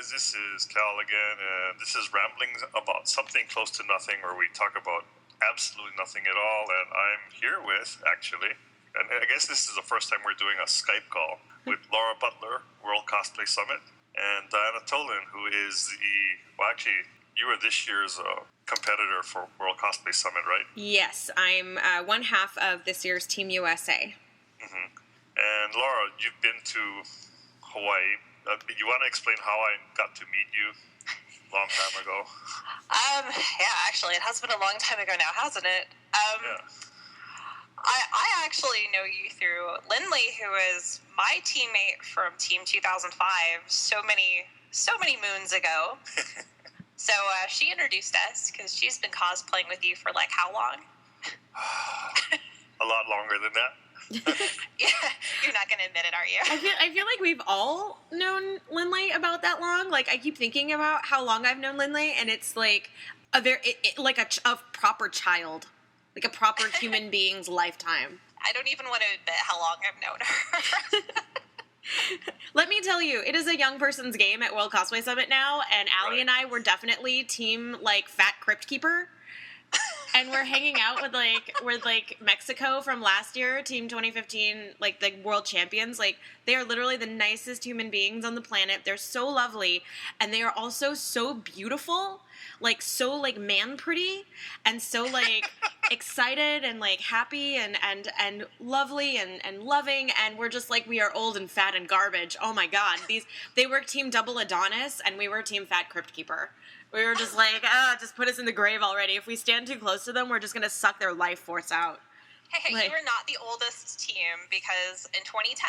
guys, this is Cal again, and this is Ramblings About Something Close to Nothing, where we talk about absolutely nothing at all, and I'm here with, actually, and I guess this is the first time we're doing a Skype call, with Laura Butler, World Cosplay Summit, and Diana Tolin, who is you were this year's competitor for World Cosplay Summit, right? Yes, I'm one half of this year's Team USA. Mm-hmm. And Laura, you've been to Hawaii. You want to explain how I got to meet you a long time ago? Yeah, actually, it has been a long time ago now, hasn't it? Yeah. I actually know you through Lindley, who is my teammate from Team 2005 so many moons ago. So she introduced us because she's been cosplaying with you for like how long? A lot longer than that. Yeah, you're not going to admit it, are you? I feel like we've all known Lindley about that long. Like, I keep thinking about how long I've known Lindley, and it's like a proper child, like a proper human being's lifetime. I don't even want to admit how long I've known her. Let me tell you, it is a young person's game at World Cosplay Summit now, and Allie and I were definitely team, like, Fat Crypt Keeper. And we're hanging out with Mexico from last year, Team 2015, like the world champions. Like, they are literally the nicest human beings on the planet. They're so lovely, and they are also so beautiful, like so like man pretty, and so like excited and like happy and lovely and loving. And we're just like, we are old and fat and garbage. Oh my God, they were Team Double Adonis, and we were Team Fat Crypt Keeper. We were just like, just put us in the grave already. If we stand too close to them, we're just going to suck their life force out. Hey, you were not the oldest team, because in 2010,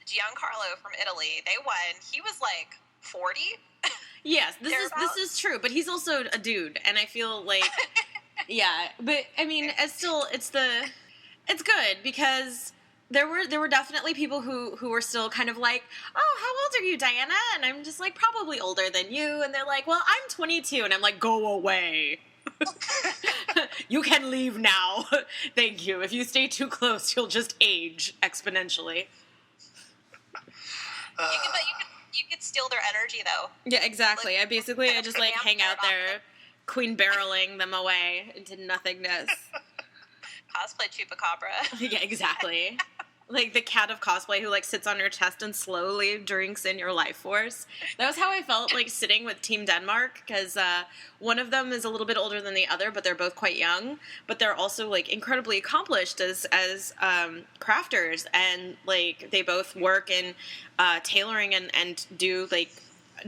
Giancarlo from Italy, they won. He was like 40. Yes, this is true, but he's also a dude, and I feel like, yeah. But, I mean, it's good, because there were definitely people who were still kind of like, oh, how old are you, Diana? And I'm just like, probably older than you. And they're like, well, I'm 22. And I'm like, go away. You can leave now. Thank you. If you stay too close, you'll just age exponentially. You could steal their energy, though. Yeah, exactly. I just like hang out there, queen barreling them away into nothingness. Cosplay chupacabra. Yeah, exactly. Like the cat of cosplay who like sits on your chest and slowly drinks in your life force. That was how I felt like sitting with Team Denmark, because one of them is a little bit older than the other, but they're both quite young. But they're also like incredibly accomplished as crafters, and like they both work in tailoring and do like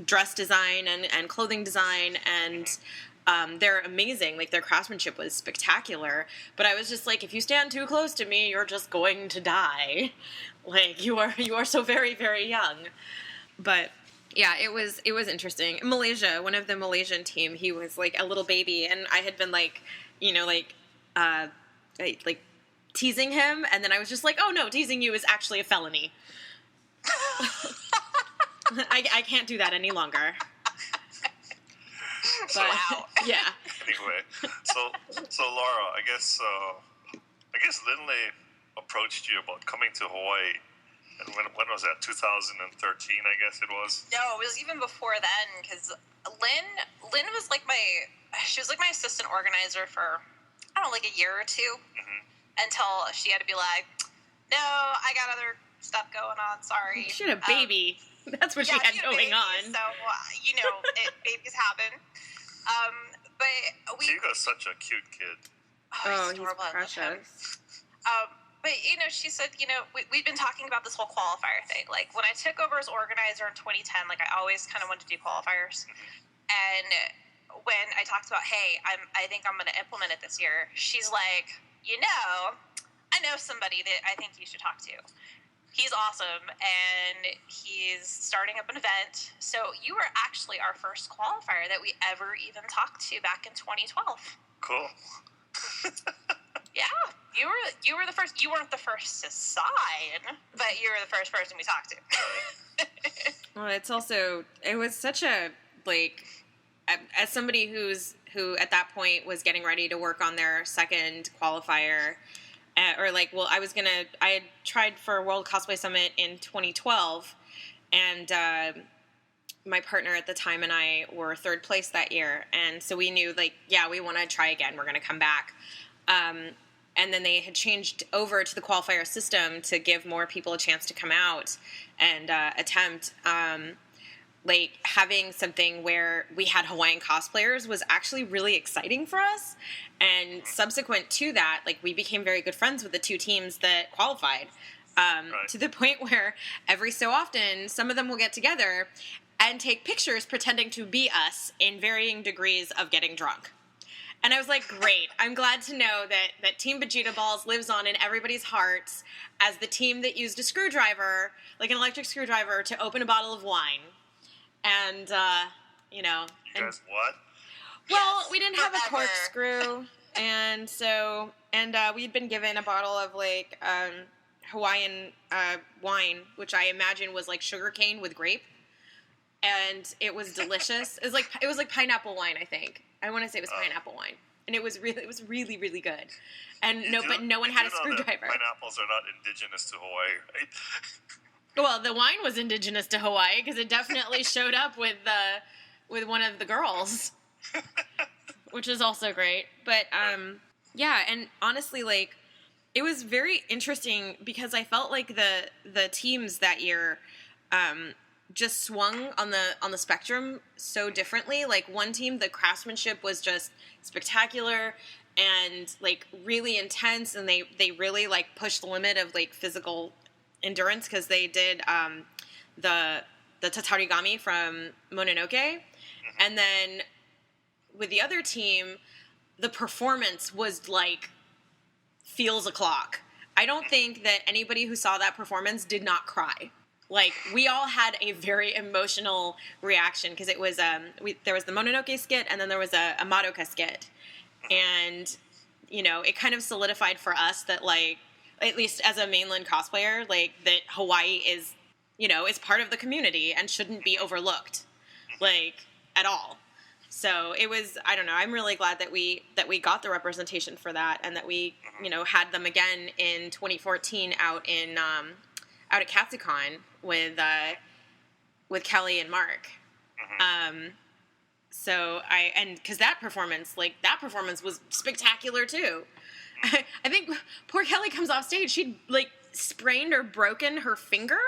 dress design and clothing design, and they're amazing. Like, their craftsmanship was spectacular. But I was just like, if you stand too close to me, you're just going to die. Like, you are so very, very young. But yeah, it was interesting. Malaysia, one of the Malaysian team, he was like a little baby, and I had been like, like teasing him, and then I was just like, oh no, teasing you is actually a felony. I can't do that any longer. But, wow. Yeah. Anyway, so Laura, I guess Lindley approached you about coming to Hawaii, and when was that? 2013, I guess it was. No, it was even before then, because Lynn was like she was like my assistant organizer for, I don't know, like a year or two, until she had to be like, no, I got other stuff going on. Sorry. She had a baby. That's what she had going on. So, babies happen. But You got such a cute kid. Oh, he's precious. But, she said, we've been talking about this whole qualifier thing. Like, when I took over as organizer in 2010, like, I always kind of wanted to do qualifiers. And when I talked about, hey, I think I'm going to implement it this year, she's like, I know somebody that I think you should talk to. He's awesome, and he's starting up an event. So you were actually our first qualifier that we ever even talked to back in 2012. Cool. Yeah, you were the first. You weren't the first to sign, but you were the first person we talked to. Well, it was such a, like, as somebody who at that point was getting ready to work on their second qualifier. I had tried for World Cosplay Summit in 2012, and my partner at the time and I were third place that year, and so we knew, like, yeah, we want to try again. We're going to come back. And then they had changed over to the qualifier system to give more people a chance to come out and attempt. Like, having something where we had Hawaiian cosplayers was actually really exciting for us. And subsequent to that, like, we became very good friends with the two teams that qualified. To the point where every so often, some of them will get together and take pictures pretending to be us in varying degrees of getting drunk. And I was like, great. I'm glad to know that Team Vegeta Balls lives on in everybody's hearts as the team that used a screwdriver, like an electric screwdriver, to open a bottle of wine. And, you know. You guys what? Well, we didn't have a corkscrew. And so, we'd been given a bottle of, like, Hawaiian wine, which I imagine was like sugarcane with grape. And it was delicious. It was like pineapple wine, I think. I want to say it was pineapple wine, and it was really, really good. And but no one had a screwdriver. Pineapples are not indigenous to Hawaii, right? Well, the wine was indigenous to Hawaii because it definitely showed up with one of the girls, which is also great. But yeah, and honestly, like, it was very interesting because I felt like the teams that year just swung on the spectrum so differently. Like, one team, the craftsmanship was just spectacular and, like, really intense, and they really, like, pushed the limit of, like, physical endurance because they did the tatarigami from Mononoke. And then with the other team, the performance was, like, feels a clock. I don't think that anybody who saw that performance did not cry. Like, we all had a very emotional reaction because it was there was the Mononoke skit and then there was a Madoka skit, and, you know, it kind of solidified for us that, like, at least as a mainland cosplayer, like, that Hawaii is, you know, is part of the community and shouldn't be overlooked, like, at all. So it was, I don't know, I'm really glad that we got the representation for that, and that we, you know, had them again in 2014 out at Katsucon with Kelly and Mark. So because that performance was spectacular too. I think poor Kelly comes off stage, she'd, like, sprained or broken her finger,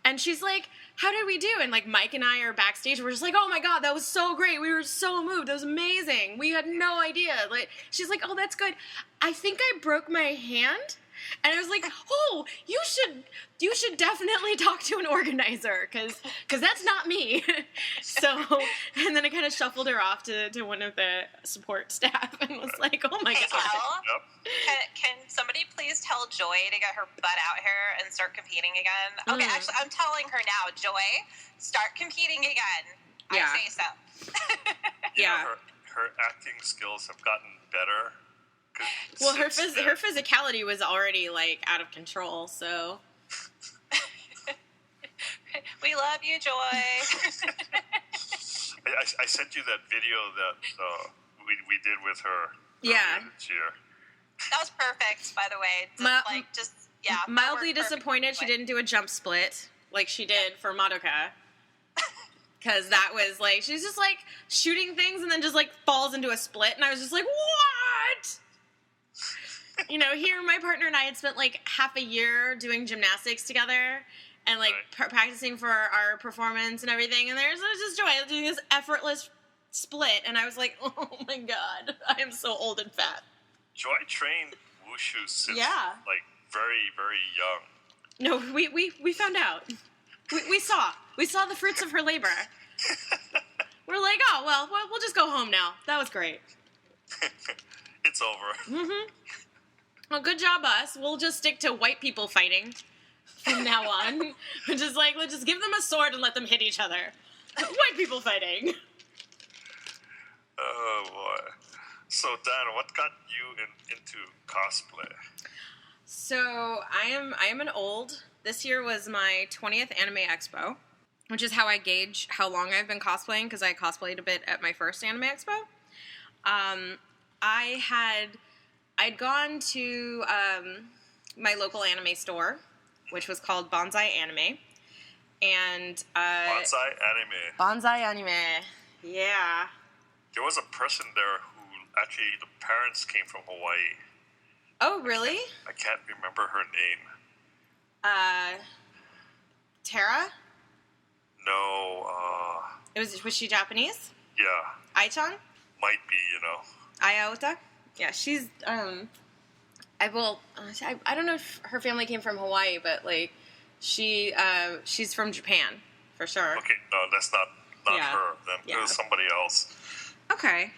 and she's like, how did we do? And, like, Mike and I are backstage, we're just like, oh my god, that was so great, we were so moved, that was amazing, we had no idea. Like, she's like, oh, that's good, I think I broke my hand. And I was like, oh, you should definitely talk to an organizer, because that's not me. So, and then I kind of shuffled her off to one of the support staff and was like, oh my god. Can somebody please tell Joy to get her butt out here and start competing again? Okay, actually, I'm telling her now, Joy, start competing again. Yeah. I say so. Yeah. Her acting skills have gotten better. Well, her physicality was already, like, out of control, so. We love you, Joy. I sent you that video that we did with her. Yeah. This year. That was perfect, by the way. Mildly disappointed she didn't do a jump split like she did for Madoka. Because that was, like, she's just, like, shooting things and then just, like, falls into a split, and I was just like, what? You know, here my partner and I had spent, like, half a year doing gymnastics together and, like, practicing for our performance and everything, and there's just Joy doing this effortless split, and I was like, oh my god, I am so old and fat. Joy trained wushu since, like, very, very young. No, we found out. We saw the fruits of her labor. We're like, oh, well, we'll just go home now. That was great. It's over. Mm-hmm. Well, good job, us. We'll just stick to white people fighting from now on. Let's just give them a sword and let them hit each other. White people fighting. Oh, boy. So, Dan, what got you into cosplay? So, I am an old. This year was my 20th Anime Expo, which is how I gauge how long I've been cosplaying, because I cosplayed a bit at my first Anime Expo. I'd gone to my local anime store, which was called Bonsai Anime, and Bonsai anime. Bonsai anime. Yeah. There was a person there who actually the parents came from Hawaii. Oh, really? I can't remember her name. Tara? No. Was she Japanese? Yeah. Ai-chan? Might be, you know. Iota? Yeah, she's I don't know if her family came from Hawaii, but like she's from Japan for sure. Okay, no, that's not Yeah. her. Then it was somebody else. Okay.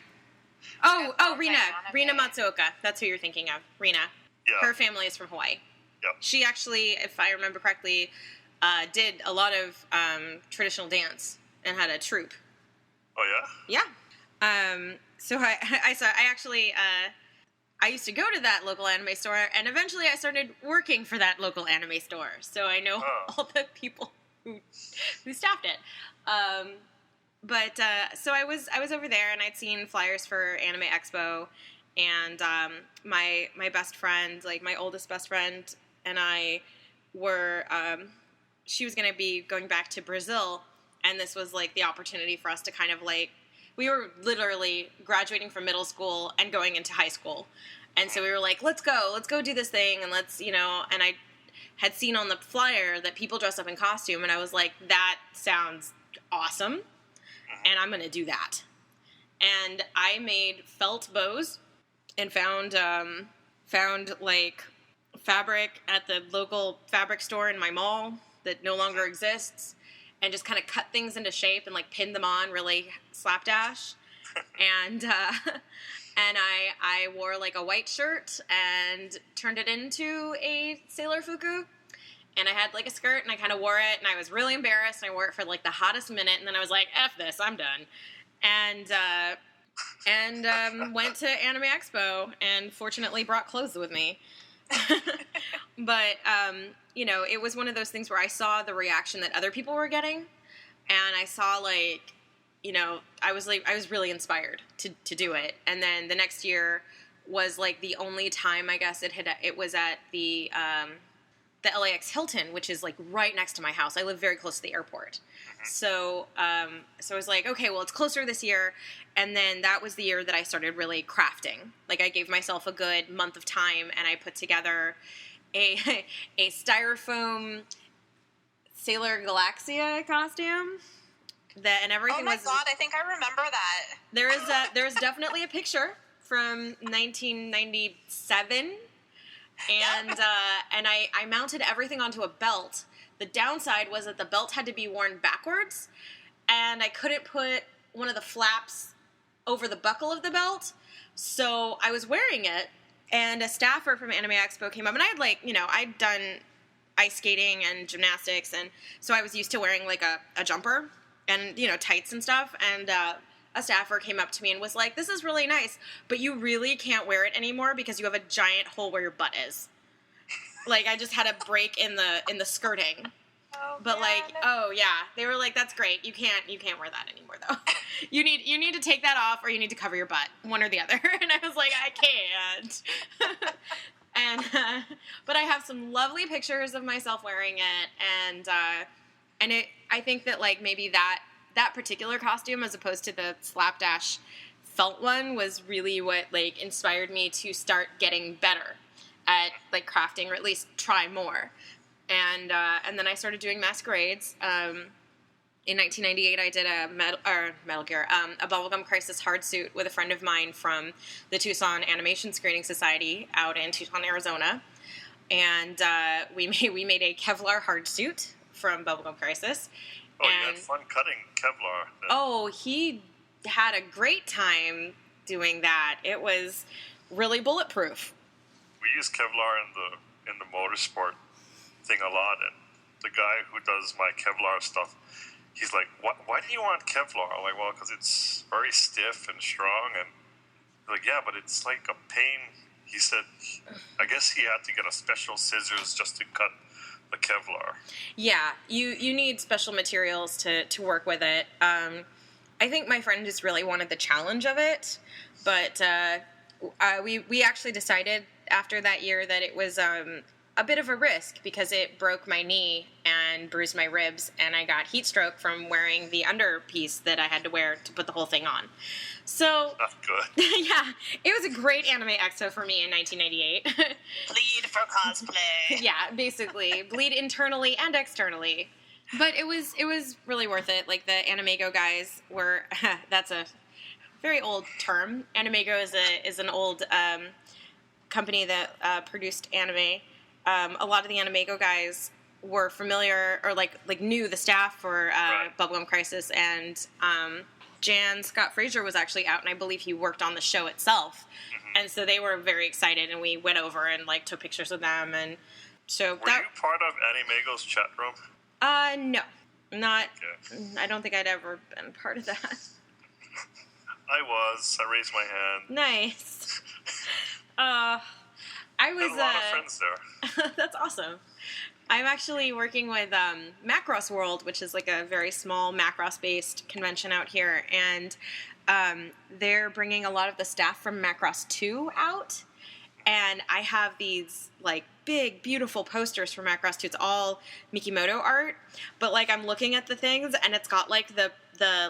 Oh, Rina Matsuoka. That's who you're thinking of. Rina. Yeah. Her family is from Hawaii. Yep. She actually, if I remember correctly, did a lot of traditional dance and had a troupe. Oh yeah. Yeah. So I used to go to that local anime store, and eventually I started working for that local anime store. So I know all the people who staffed it. So I was over there, and I'd seen flyers for Anime Expo, and my best friend, like my oldest best friend, and I were she was going to be going back to Brazil, and this was like the opportunity for us to kind of like, we were literally graduating from middle school and going into high school. And so we were like, let's go do this thing. And let's, and I had seen on the flyer that people dress up in costume. And I was like, that sounds awesome. And I'm going to do that. And I made felt bows and found like fabric at the local fabric store in my mall that no longer exists. And just kind of cut things into shape and like pinned them on really slapdash. And I wore like a white shirt and turned it into a sailor fuku. And I had like a skirt and I kind of wore it and I was really embarrassed. And I wore it for like the hottest minute and then I was like, F this, I'm done. And went to Anime Expo and fortunately brought clothes with me. But, it was one of those things where I saw the reaction that other people were getting, and I saw like, I was really inspired to do it. And then the next year was like the only time, I guess it was at the LAX Hilton, which is like right next to my house. I live very close to the airport. So I was like, okay, well, it's closer this year. And then that was the year that I started really crafting. Like I gave myself a good month of time and I put together a styrofoam Sailor Galaxia costume and everything was... Oh my god, I think I remember that. There's definitely a picture from 1997 and I mounted everything onto a belt. The downside was that the belt had to be worn backwards, and I couldn't put one of the flaps over the buckle of the belt, so I was wearing it, and a staffer from Anime Expo came up, and I had I'd done ice skating and gymnastics, and so I was used to wearing like a jumper and, tights and stuff, and a staffer came up to me and was like, this is really nice, but you really can't wear it anymore because you have a giant hole where your butt is. Like, I just had a break in the skirting. Oh, but man. like, oh yeah, they were like, that's great. You can't wear that anymore though. you need to take that off or you need to cover your butt, one or the other. And I was like, I can't. But I have some lovely pictures of myself wearing it, and I think that like maybe that particular costume as opposed to the slapdash felt one was really what like inspired me to start getting better at like crafting, or at least try more. And then I started doing masquerades. In 1998, I did Metal Gear, a Bubblegum Crisis hard suit with a friend of mine from the Tucson Animation Screening Society out in Tucson, Arizona. And we made a Kevlar hard suit from Bubblegum Crisis. Oh, you had fun cutting Kevlar then. Oh, he had a great time doing that. It was really bulletproof. We use Kevlar in the motorsport thing a lot, and the guy who does my Kevlar stuff, he's like, why do you want Kevlar? I'm like, well, because it's very stiff and strong, and I'm like, yeah, but it's like a pain. He said, I guess he had to get a special scissors just to cut the Kevlar. Yeah, you need special materials to work with it. I think my friend just really wanted the challenge of it, but we actually decided after that year that it was a bit of a risk because it broke my knee and bruised my ribs, and I got heat stroke from wearing the underpiece that I had to wear to put the whole thing on. So, Not good. yeah, it was a great Anime Expo for me in 1998. Bleed for cosplay. Yeah, basically. Bleed internally and externally. But it was really worth it. Like, the Animego guys were, that's a very old term. Animego is an old company that produced anime. A lot of the Animego guys were familiar or like knew the staff for Right. Bubblegum Crisis, and Jan Scott Fraser was actually out, and I believe he worked on the show itself. Mhm. And so they were very excited, and we went over and like took pictures with them, and so Were you part of Animego's chat room? no, not. Okay. I don't think I'd ever been part of that. I was. I raised my hand. Nice. I was Had a lot of friends there. That's awesome. I'm actually working with Macross World, which is like a very small Macross-based convention out here, and they're bringing a lot of the staff from Macross 2 out, and I have these like big, beautiful posters for Macross 2. It's all Mikimoto art, but like I'm looking at the things, and it's got like the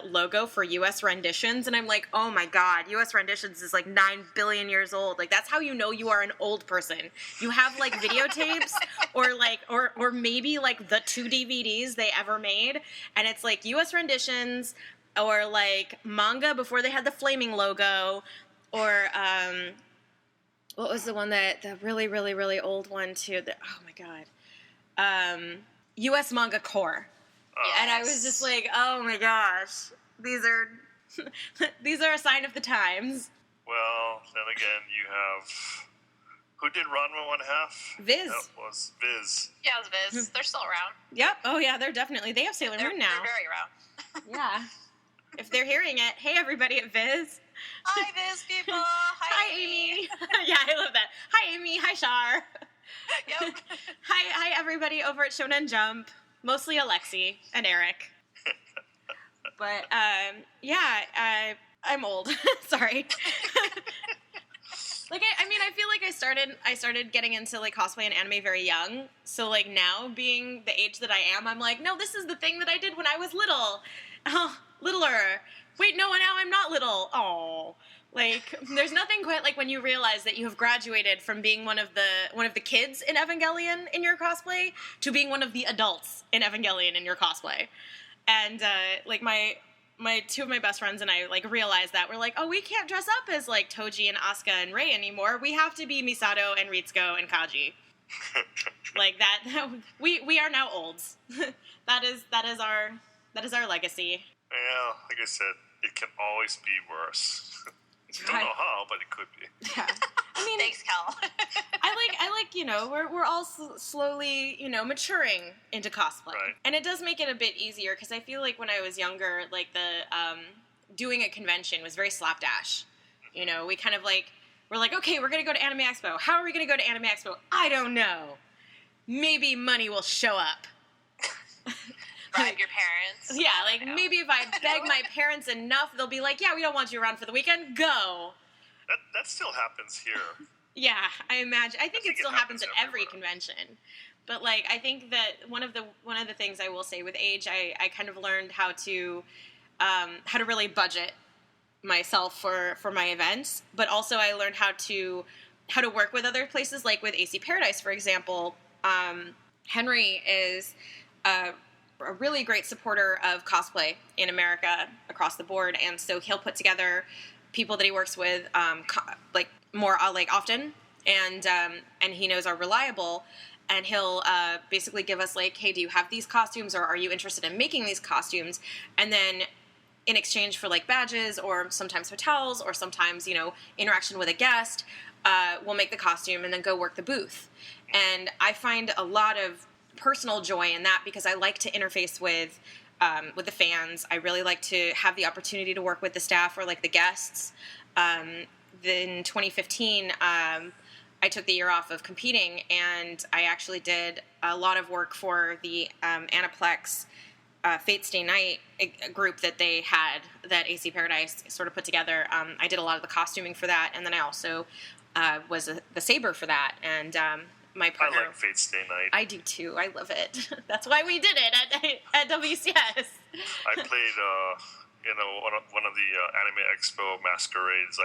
logo for U.S. renditions, and I'm like, oh my god, U.S. renditions is like 9 billion years old. Like, that's how you know you are an old person. You have like videotapes or maybe like the 2 DVDs they ever made, and it's like U.S. renditions or like manga before they had the flaming logo, or what was the one the really, really, really old one too? Oh my god, U.S. Manga Core. And I was just like, oh my gosh, these are a sign of the times. Well, then again, you have... Who did Ranma 1/2? Viz. That was Viz. Yeah, it was Viz. They're still around. Yep. Oh yeah, they're definitely. They have Sailor Moon now. They're very around. Yeah. If they're hearing it, hey everybody at Viz. Hi, Viz people. Hi Amy. Yeah, I love that. Hi Amy. Hi Shar. Yep. Hi everybody over at Shonen Jump. Mostly Alexi and Eric. But yeah, I'm old. Sorry. Like I mean, I feel like I started getting into like cosplay and anime very young. So like now, being the age that I am, I'm like, no, this is the thing that I did when I was little. Oh, littler. Wait, no, now I'm not little. Oh. Like, there's nothing quite like when you realize that you have graduated from being one of the kids in Evangelion in your cosplay to being one of the adults in Evangelion in your cosplay. And like my 2 of my best friends and I like realized that we're like, oh, we can't dress up as like Toji and Asuka and Rei anymore. We have to be Misato and Ritsuko and Kaji. Like that. We are now olds. that is our legacy. Yeah, like I said, it can always be worse. Don't know how, but it could be. Yeah. I mean, Thanks, Cal. I like, you know, we're all slowly, you know, maturing into cosplay. Right. And it does make it a bit easier, because I feel like when I was younger, like doing a convention was very slapdash. You know, we kind of like, we're like, okay, we're going to go to Anime Expo. How are we going to go to Anime Expo? I don't know. Maybe money will show up. Bribe your parents. Yeah, like maybe if I beg my parents enough, they'll be like, yeah, we don't want you around for the weekend. Go. That still happens here. Yeah, I imagine. I think it still happens at every everywhere. convention. But like, I think that one of the things I will say with age, I kind of learned how to really budget myself for my events. But also, I learned how to work with other places, like with AC Paradise, for example. Henry is a really great supporter of cosplay in America across the board, and so he'll put together people that he works with more often, and he knows are reliable, and he'll basically give us like, hey, do you have these costumes, or are you interested in making these costumes? And then in exchange for like badges, or sometimes hotels, or sometimes, you know, interaction with a guest, we'll make the costume and then go work the booth. And I find a lot of personal joy in that, because I like to interface with the fans. I really like to have the opportunity to work with the staff or like the guests. In 2015, I took the year off of competing, and I actually did a lot of work for the Aniplex Fate Stay Night group that they had, that AC Paradise sort of put together. I did a lot of the costuming for that, and then I also was the Saber for that, and my partner. I like Fate's Day Night. I do too. I love it. That's why we did it at WCS. I played, one of the Anime Expo masquerades.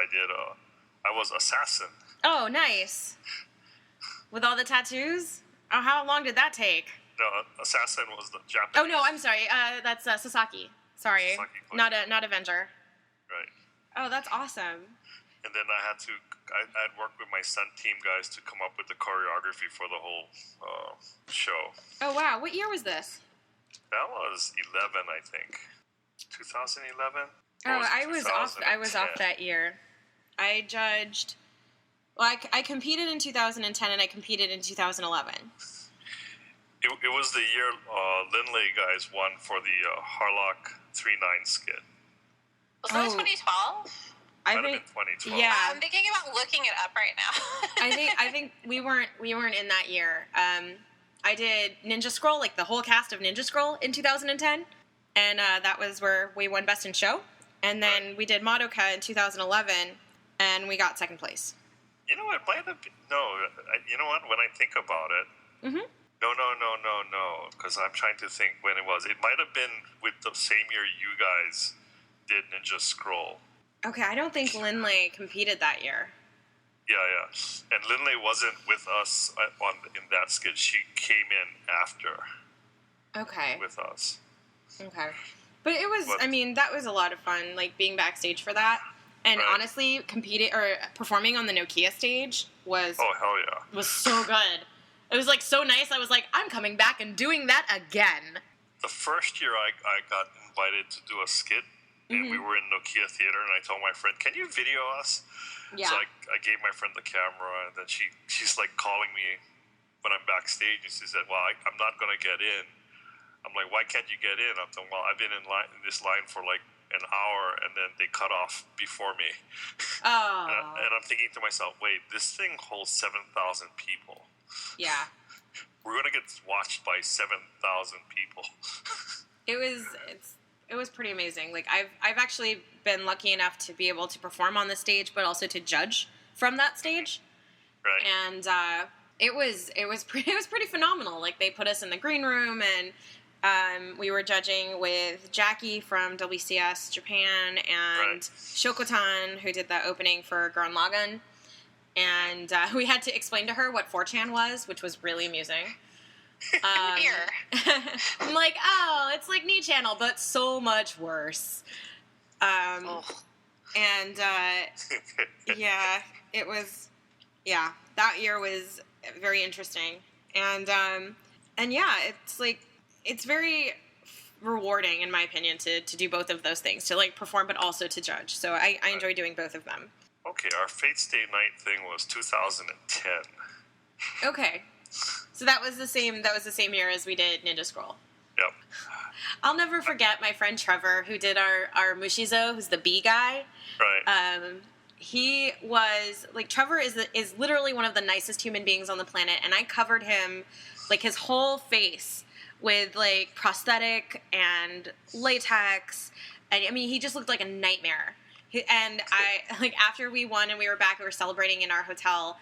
I was Assassin. Oh, nice. With all the tattoos? Oh, how long did that take? No, Assassin was the Japanese. Oh no, I'm sorry. That's Sasaki. Sorry, Sasaki not Avenger. Right. Oh, that's awesome. And then I'd worked with my stunt team guys to come up with the choreography for the whole show. Oh wow, what year was this? That was 11, I think. 2011. Oh, I was off. I was off that year. I judged. Well, I competed in 2010 and I competed in 2011. It was the year Lindley guys won for the Harlock 3-9 skit. Was that 2012? I think 2012. Yeah. I'm thinking about looking it up right now. I think we weren't in that year. I did Ninja Scroll, like the whole cast of Ninja Scroll in 2010, and that was where we won Best in Show. And then we did Madoka in 2011, and we got second place. You know what? You know what? When I think about it, mm-hmm. No. Because I'm trying to think when it was. It might have been with the same year you guys did Ninja Scroll. Okay, I don't think Lindley competed that year. Yeah. And Lindley wasn't with us in that skit. She came in after. Okay. With us. Okay. But it was, that was a lot of fun, like, being backstage for that. And honestly, performing on the Nokia stage was... Oh, hell yeah. Was so good. It was, like, so nice. I was like, I'm coming back and doing that again. The first year I got invited to do a skit, and we were in Nokia Theater, and I told my friend, can you video us? Yeah. So I gave my friend the camera, and then she's like calling me when I'm backstage, and she said, well, I'm not going to get in. I'm like, why can't you get in? I'm thinking, well, I've been in this line for like an hour, and then they cut off before me. Oh. And I'm thinking to myself, wait, this thing holds 7,000 people. Yeah. We're going to get watched by 7,000 people. It was pretty amazing. Like, I've actually been lucky enough to be able to perform on the stage, but also to judge from that stage. Right. And it was pretty phenomenal. Like, they put us in the green room, and we were judging with Jackie from WCS Japan and Shokotan, who did the opening for Gurren Lagann. And we had to explain to her what 4chan was, which was really amusing. I'm like, oh, it's like Knee Channel, but so much worse. And it was, that year was very interesting. And it's like, it's very rewarding, in my opinion, to do both of those things, to like perform, but also to judge. So I enjoy doing both of them. Okay, our Fate's Day Night thing was 2010. Okay. So that was the same year as we did Ninja Scroll. Yep. I'll never forget my friend Trevor, who did our Mushizo, who's the bee guy. Right. He was, like, Trevor is literally one of the nicest human beings on the planet, and I covered him, like, his whole face with, like, prosthetic and latex, and, I mean, he just looked like a nightmare. And after we won and we were back, we were celebrating in our hotel,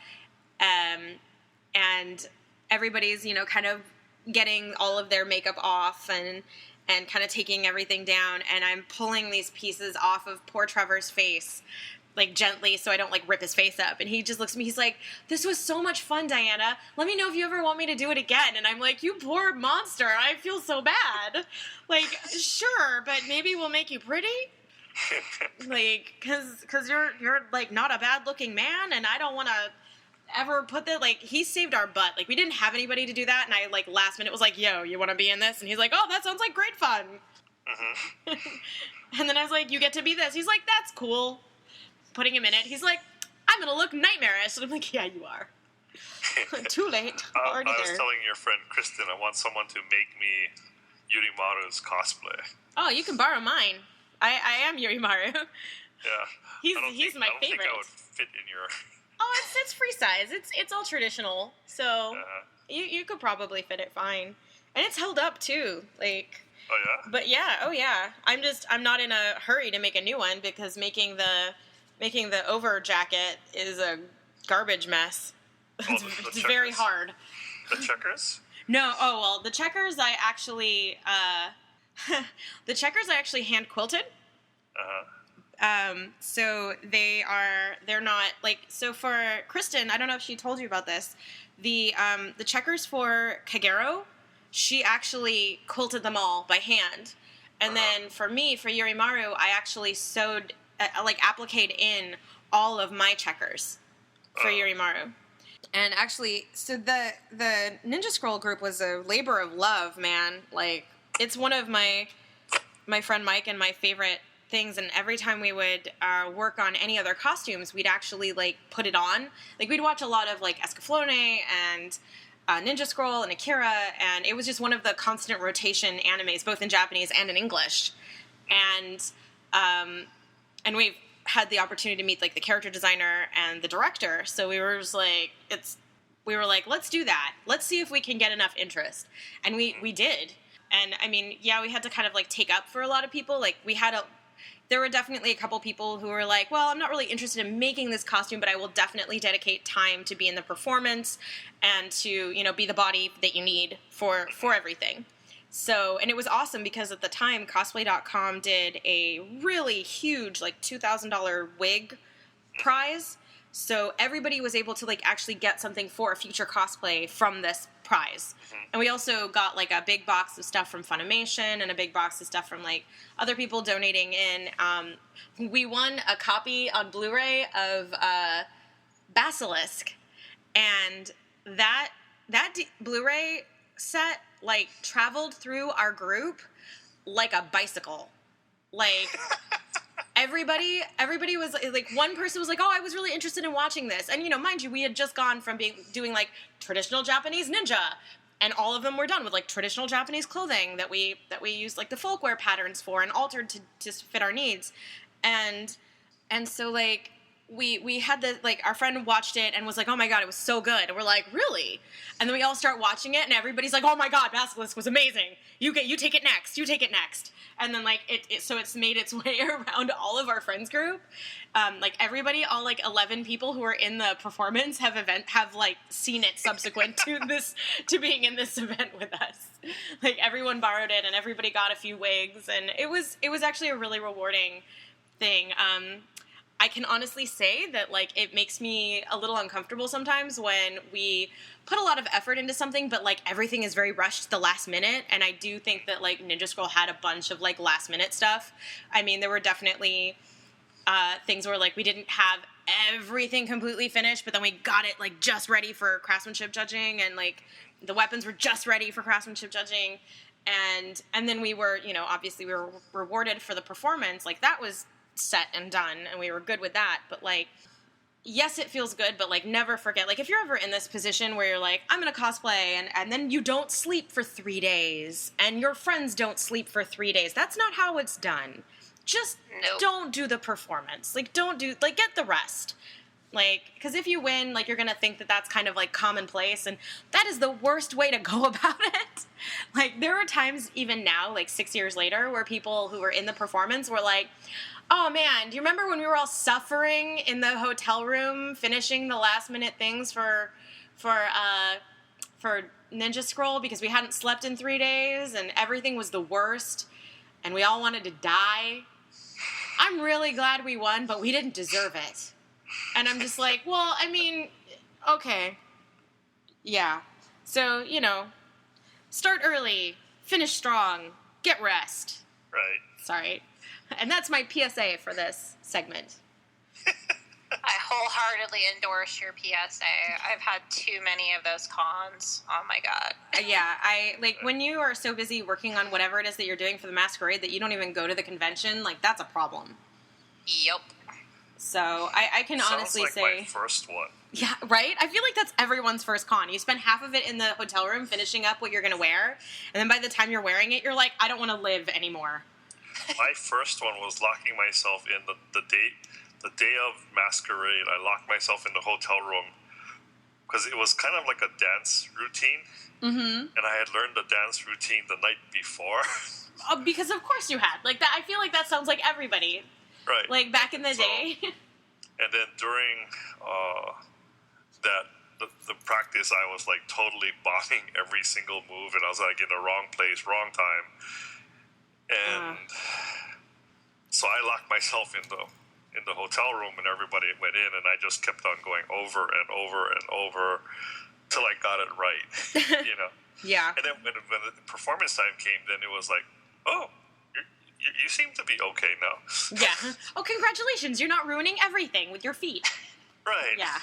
and everybody's, kind of getting all of their makeup off and kind of taking everything down, and I'm pulling these pieces off of poor Trevor's face, like, gently, so I don't, like, rip his face up. And he just looks at me, he's like, this was so much fun, Diana. Let me know if you ever want me to do it again. And I'm like, you poor monster, I feel so bad. Like, sure, but maybe we'll make you pretty? Like, cause you're like not a bad looking man, and I don't want to ever put that, like, he saved our butt. Like, we didn't have anybody to do that, and I, like, last minute was like, yo, you want to be in this? And he's like, oh, that sounds like great fun. Mm-hmm. And then I was like, you get to be this. He's like, that's cool. Putting him in it, he's like, I'm gonna look nightmarish. And I'm like, yeah, you are. Too late. Already I was there. telling your friend Kristen, I want someone to make me Yurimaru's cosplay. Oh, you can borrow mine. I am Yurimaru. Yeah. He's my favorite. I don't think I would fit in your... Oh, it's free size. It's all traditional. So you could probably fit it fine. And it's held up too. Like, oh yeah? But yeah. I'm not in a hurry to make a new one, because making the over jacket is a garbage mess. It's very hard. The checkers? No, oh well, the checkers I actually hand quilted. So they're not like, so for Kristen, I don't know if she told you about this. The checkers for Kagero, she actually quilted them all by hand. And then for me, for Yurimaru, I actually sewed, appliqued in all of my checkers for Yurimaru. And actually, so the Ninja Scroll group was a labor of love, man. Like, it's one of my friend Mike and my favorite things, and every time we would work on any other costumes, we'd actually, like, put it on. Like, we'd watch a lot of, like, Escaflowne and Ninja Scroll and Akira, and it was just one of the constant rotation animes, both in Japanese and in English. And we've had the opportunity to meet, like, the character designer and the director, so we were just like, let's do that. Let's see if we can get enough interest. And we did. And, I mean, yeah, we had to kind of, like, take up for a lot of people. Like, there were definitely a couple people who were like, well, I'm not really interested in making this costume, but I will definitely dedicate time to be in the performance and to, you know, be the body that you need for everything. So, and it was awesome because at the time, cosplay.com did a really huge, like, $2,000 wig prize. So everybody was able to, like, actually get something for a future cosplay from this prize. And we also got, like, a big box of stuff from Funimation and a big box of stuff from, like, other people donating in. We won a copy on Blu-ray of Basilisk. And that Blu-ray set, like, traveled through our group like a bicycle. Like... Everybody was, like, one person was like, oh, I was really interested in watching this. And, you know, mind you, we had just gone from doing, like, traditional Japanese ninja. And all of them were done with, like, traditional Japanese clothing that we used, like, the folkwear patterns for and altered to fit our needs. And so, like, we had the, like, our friend watched it and was like, oh my god, it was so good. And we're like, really? And then we all start watching it and everybody's like, oh my god, Basilisk was amazing. You take it next. And then, like, so it's made its way around all of our friends group. Like, everybody, all, like, 11 people who are in the performance have like, seen it subsequent to being in this event with us. Like, everyone borrowed it and everybody got a few wigs, and it was actually a really rewarding thing. I can honestly say that, like, it makes me a little uncomfortable sometimes when we put a lot of effort into something, but, like, everything is very rushed to the last minute, and I do think that, like, Ninja Scroll had a bunch of, like, last-minute stuff. I mean, there were definitely things where, like, we didn't have everything completely finished, but then we got it, like, just ready for craftsmanship judging, and, like, the weapons were just ready for craftsmanship judging, and then we were, you know, obviously we were rewarded for the performance. Like, that was set and done, and we were good with that, but, like, yes, it feels good, but, like, never forget, like, if you're ever in this position where you're like, I'm gonna cosplay, and then you don't sleep for 3 days, and your friends don't sleep for 3 days, that's not how it's done. Just don't do the performance. Like, get the rest. Like, because if you win, like, you're gonna think that that's kind of, like, commonplace, and that is the worst way to go about it. Like, there are times, even now, like, 6 years later, where people who were in the performance were like, oh man, do you remember when we were all suffering in the hotel room finishing the last minute things for Ninja Scroll because we hadn't slept in 3 days and everything was the worst and we all wanted to die? I'm really glad we won, but we didn't deserve it. And I'm just like, well, I mean, okay. Yeah. So, you know, start early, finish strong, get rest. Right. Sorry. And that's my PSA for this segment. I wholeheartedly endorse your PSA. I've had too many of those cons. Oh my god. Yeah, when you are so busy working on whatever it is that you're doing for the masquerade that you don't even go to the convention, like, that's a problem. Yep. So I can honestly say... say... Sounds like my first one. Yeah, right? I feel like that's everyone's first con. You spend half of it in the hotel room finishing up what you're going to wear, and then by the time you're wearing it, you're like, I don't want to live anymore. My first one was locking myself in the day of masquerade. I locked myself in the hotel room because it was kind of like a dance routine, and I had learned the dance routine the night before. Because of course you had. Like, that. I feel like that sounds like everybody. Right. Like back in the day. And then during the practice, I was like totally bombing every single move, and I was like in the wrong place, wrong time, and so I locked myself in the hotel room, and everybody went in, and I just kept on going over and over and over till I got it right, you know. Yeah. And then when the performance time came, then it was like, oh, you seem to be okay now. Yeah. Oh, congratulations! You're not ruining everything with your feet. Right. Yeah.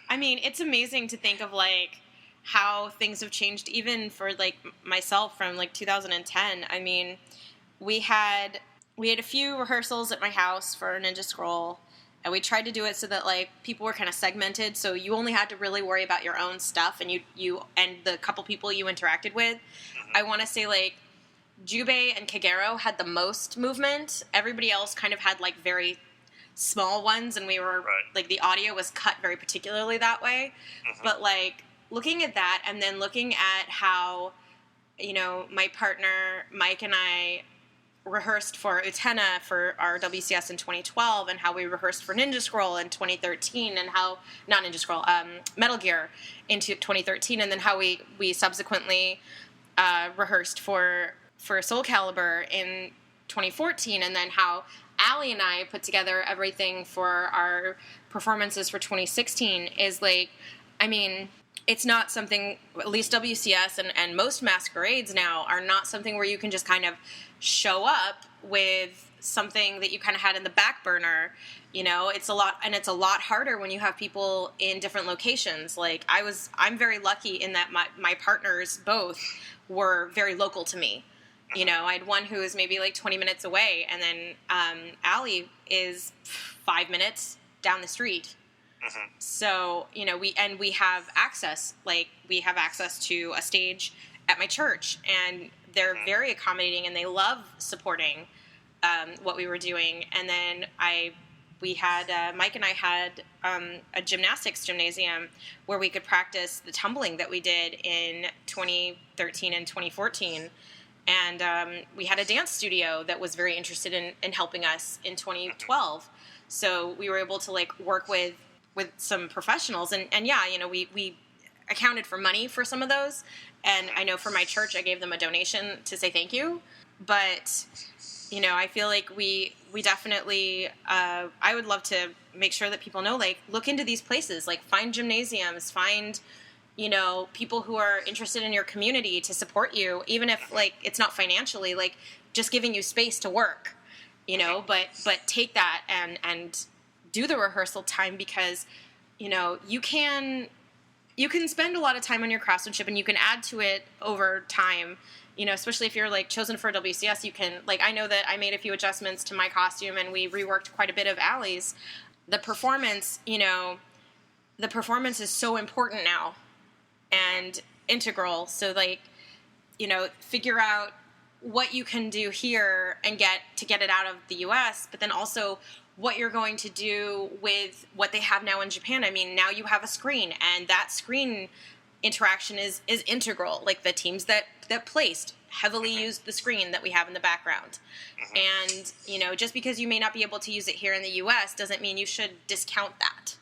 I mean, it's amazing to think of, like, how things have changed even for, like, myself from, like, 2010. I mean, we had a few rehearsals at my house for Ninja Scroll, and we tried to do it so that, like, people were kind of segmented, so you only had to really worry about your own stuff and you and the couple people you interacted with. Mm-hmm. I want to say, like, Jubei and Kagero had the most movement. Everybody else kind of had, like, very small ones, and we were like, the audio was cut very particularly that way. Mm-hmm. But, like, looking at that and then looking at how, you know, my partner Mike and I rehearsed for Utena for our WCS in 2012, and how we rehearsed for Ninja Scroll in 2013, and how not Ninja Scroll, Metal Gear into 2013, and then how we subsequently rehearsed for Soul Calibur in 2014, and then how Allie and I put together everything for our performances for 2016 is, like, I mean, it's not something, at least WCS and most masquerades now are not something where you can just kind of show up with something that you kind of had in the back burner. You know, it's a lot harder when you have people in different locations. Like, I'm very lucky in that my partners both were very local to me. You know, I had one who was maybe like 20 minutes away, and then Allie is 5 minutes down the street. Mm-hmm. So, you know, we have access. Like, we have access to a stage at my church, and they're very accommodating, and they love supporting what we were doing. And then Mike and I had a gymnastics gymnasium where we could practice the tumbling that we did in 2013 and 2014. And we had a dance studio that was very interested in helping us in 2012. So we were able to, like, work with some professionals. And yeah, you know, we accounted for money for some of those. And I know for my church, I gave them a donation to say thank you. But, you know, I feel like we definitely, I would love to make sure that people know, like, look into these places. Like, find gymnasiums, find, you know, people who are interested in your community to support you, even if, like, it's not financially, like, just giving you space to work, you know, but take that and do the rehearsal time, because, you know, you can spend a lot of time on your craftsmanship, and you can add to it over time, you know, especially if you're, like, chosen for a WCS. You can, like, I know that I made a few adjustments to my costume, and we reworked quite a bit of Allie's. The performance, you know, is so important now and integral. So, like, you know, figure out what you can do here and get it out of the US, but then also what you're going to do with what they have now in Japan. I mean, now you have a screen, and that screen interaction is integral. Like, the teams that placed heavily used the screen that we have in the background. And, you know, just because you may not be able to use it here in the US doesn't mean you should discount that.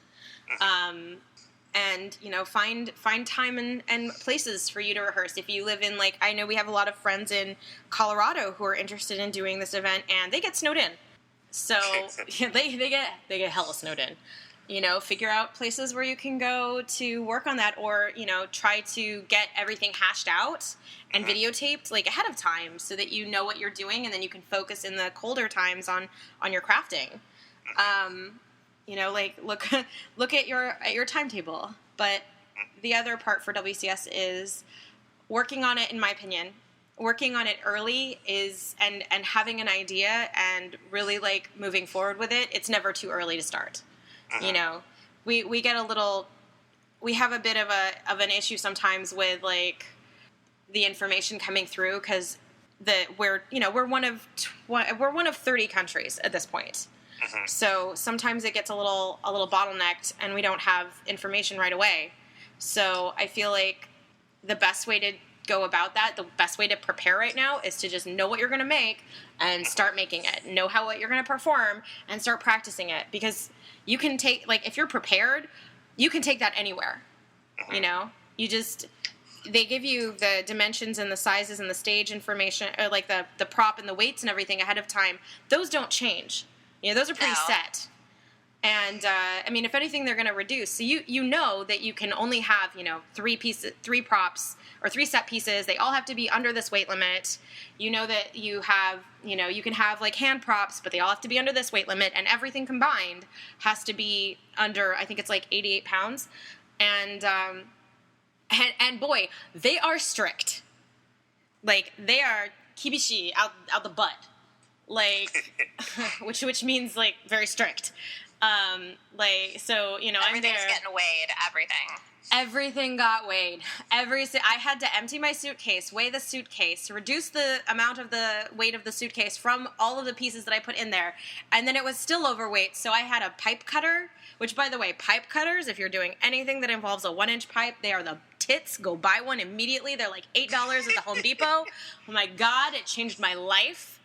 And, you know, find time and places for you to rehearse. If you live in, like, I know we have a lot of friends in Colorado who are interested in doing this event, and they get snowed in. So they get hella snowed in. You know, figure out places where you can go to work on that, or, you know, try to get everything hashed out and videotaped, like, ahead of time, so that you know what you're doing, and then you can focus in the colder times on your crafting. You know, like, look at your timetable. But the other part for WCS is working on it, in my opinion. Working on it early is, and having an idea and really, like, moving forward with it. It's never too early to start. You know, we get we have a bit of an issue sometimes with, like, the information coming through, because we're one of 30 countries at this point. So sometimes it gets a little bottlenecked, and we don't have information right away. So I feel like the best way to go about that, the best way to prepare right now, is to just know what you're going to make and start making it. Know what you're going to perform and start practicing it, because you can take, like, if you're prepared, you can take that anywhere. You know, they give you the dimensions and the sizes and the stage information, or like the prop and the weights and everything ahead of time. Those don't change. You know, those are pretty set. And I mean, if anything, they're going to reduce. So you know that you can only have, you know, 3 props or 3 set pieces. They all have to be under this weight limit. You know that you have, you know, you can have like hand props, but they all have to be under this weight limit, and everything combined has to be under, I think it's like 88 pounds. And boy, they are strict. Like, they are kibishi out the butt. Like, which means like very strict. Like, so, you know, everything's I'm there. Getting weighed, Everything got weighed. I had to empty my suitcase, weigh the suitcase, reduce the amount of the weight of the suitcase from all of the pieces that I put in there, and then it was still overweight, so I had a pipe cutter, which, by the way, pipe cutters, if you're doing anything that involves a 1-inch pipe, they are the tits. Go buy one immediately. They're like $8 at the Home Depot. Oh my God, it changed my life.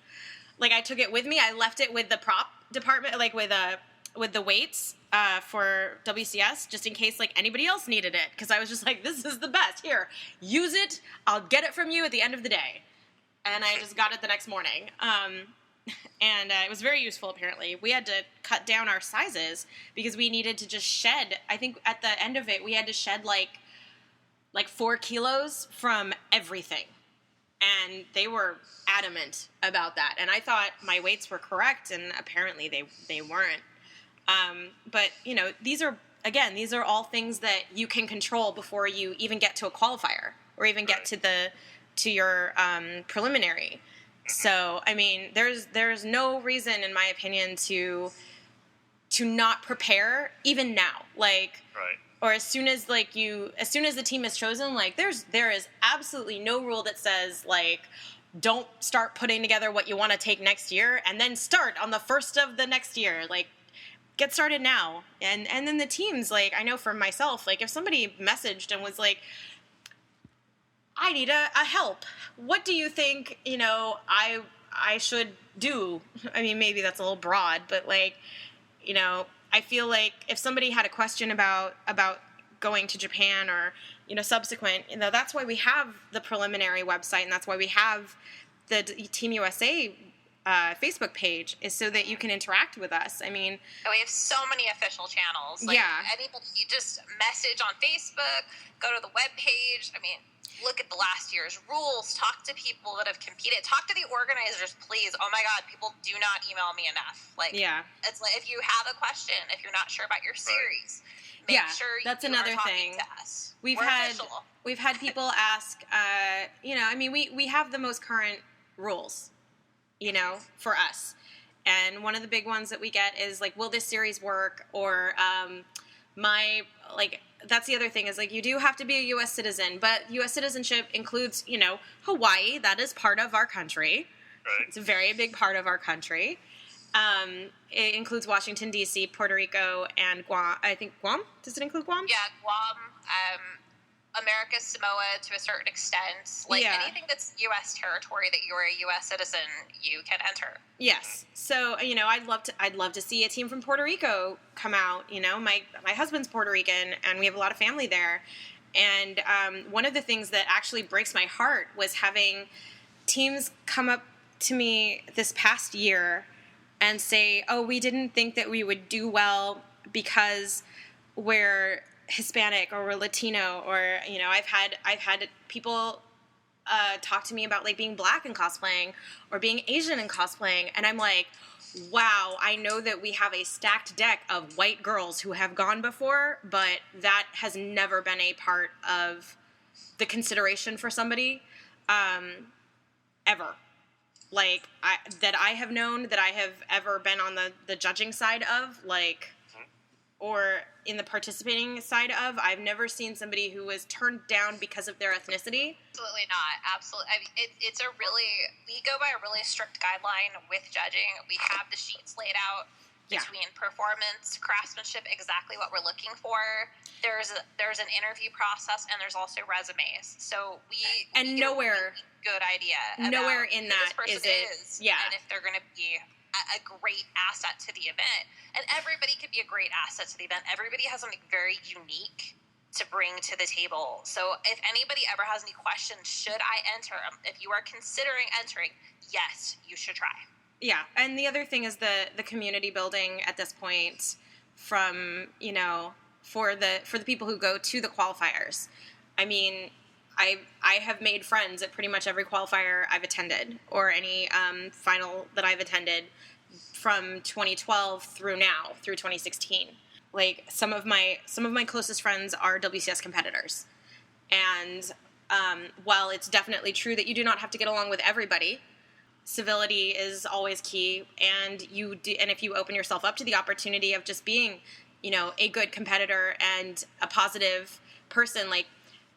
Like, I took it with me. I left it with the prop department, like with the weights for WCS, just in case like anybody else needed it, because I was just like, this is the best. Here, use it. I'll get it from you at the end of the day. And I just got it the next morning. And it was very useful, apparently. We had to cut down our sizes because we needed to just shed. I think at the end of it, we had to shed like 4 kilos from everything. And they were adamant about that. And I thought my weights were correct, and apparently they weren't. But, you know, these are all things that you can control before you even get to a qualifier or even get to your preliminary. So, I mean, there's no reason, in my opinion, to not prepare even now. Like, or as soon as the team is chosen, like, there is absolutely no rule that says, like, don't start putting together what you want to take next year and then start on the first of the next year. Like, get started now. And then the teams, like, I know for myself, like, if somebody messaged and was like, I need a help, what do you think, you know, I should do? I mean, maybe that's a little broad, but, like, you know, I feel like if somebody had a question about going to Japan or, you know, subsequent, you know, that's why we have the preliminary website, and that's why we have the Team USA Facebook page, is so that you can interact with us. I mean, we have so many official channels. Like, anybody, you just message on Facebook, go to the web page. I mean, look at the last year's rules, talk to people that have competed, talk to the organizers, please. Oh my God, people do not email me enough. Like, it's like, if you have a question, if you're not sure about your series, make sure that's you another are talking thing. to us. We've had people ask, you know, I mean, we have the most current rules, you know, for us. And one of the big ones that we get is like, will this series work? Or that's the other thing, is like, you do have to be a U.S. citizen, but U.S. citizenship includes, you know, Hawaii. That is part of our country. Right. It's a very big part of our country. It includes Washington, D.C., Puerto Rico, and Guam. I think Guam? Does it include Guam? Yeah, Guam. America, Samoa, to a certain extent. Like, anything that's U.S. territory that you're a U.S. citizen, you can enter. Yes. So, you know, I'd love to see a team from Puerto Rico come out. You know, my husband's Puerto Rican, and we have a lot of family there. And one of the things that actually breaks my heart was having teams come up to me this past year and say, oh, we didn't think that we would do well because we're Hispanic or we're Latino, or, you know, I've had people talk to me about, like, being black and cosplaying or being Asian and cosplaying, and I'm like, wow, I know that we have a stacked deck of white girls who have gone before, but that has never been a part of the consideration for somebody, ever. Like, that I have known, that I have ever been on the judging side of, like, or in the participating side of. I've never seen somebody who was turned down because of their ethnicity. Absolutely not. Absolutely. I mean, we go by a really strict guideline with judging. We have the sheets laid out between performance, craftsmanship, exactly what we're looking for. There's an interview process, and there's also resumes. So we get a really good idea. Nowhere in that is it. And if they're going to be a great asset to the event. And everybody could be a great asset to the event. Everybody has something very unique to bring to the table. So if anybody ever has any questions, should I enter? If you are considering entering, yes, you should try. Yeah, and the other thing is the community building at this point from, for the people who go to the qualifiers. I mean, I have made friends at pretty much every qualifier I've attended, or any final that I've attended from 2012 through 2016. Like, some of my closest friends are WCS competitors, and while it's definitely true that you do not have to get along with everybody, civility is always key, and if you open yourself up to the opportunity of just being, a good competitor and a positive person, like,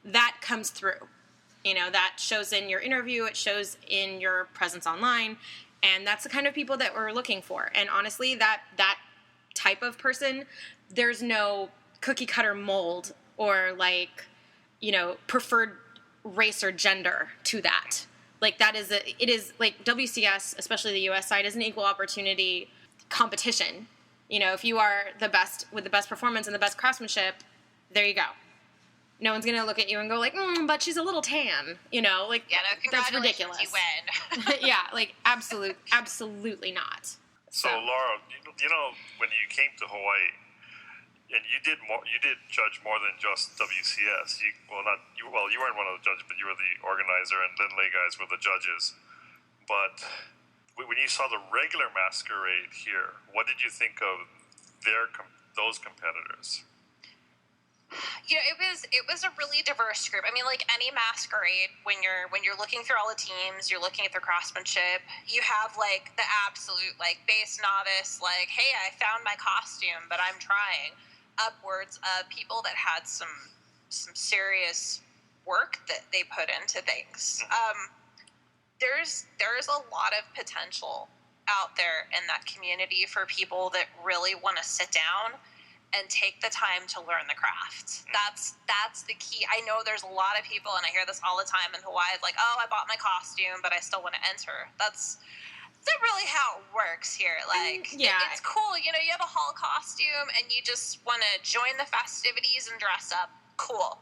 that comes through. That shows in your interview, it shows in your presence online, and that's the kind of people that we're looking for. And honestly, that type of person, there's no cookie cutter mold or preferred race or gender to that. Like, it is like WCS, especially the US side, is an equal opportunity competition. If you are the best with the best performance and the best craftsmanship, there you go. No one's going to look at you and go like, but she's a little tan, Yeah, no, that's ridiculous. You win. Yeah, like, absolutely not. So Laura, when you came to Hawaii, and you did judge more than just WCS. You weren't one of the judges, but you were the organizer, and Lindley guys were the judges. But when you saw the regular masquerade here, what did you think of those competitors? It was a really diverse group. I mean, like any masquerade, when you're looking through all the teams, you're looking at their craftsmanship. You have like the absolute like base novice, like, hey, I found my costume, but I'm trying. Upwards of people that had some serious work that they put into things. There's a lot of potential out there in that community for people that really want to sit down and take the time to learn the craft. That's the key. I know there's a lot of people, and I hear this all the time in Hawaii, like, oh, I bought my costume, but I still want to enter. That's not really how it works here. Like, it's cool. You have a hall costume and you just want to join the festivities and dress up. Cool.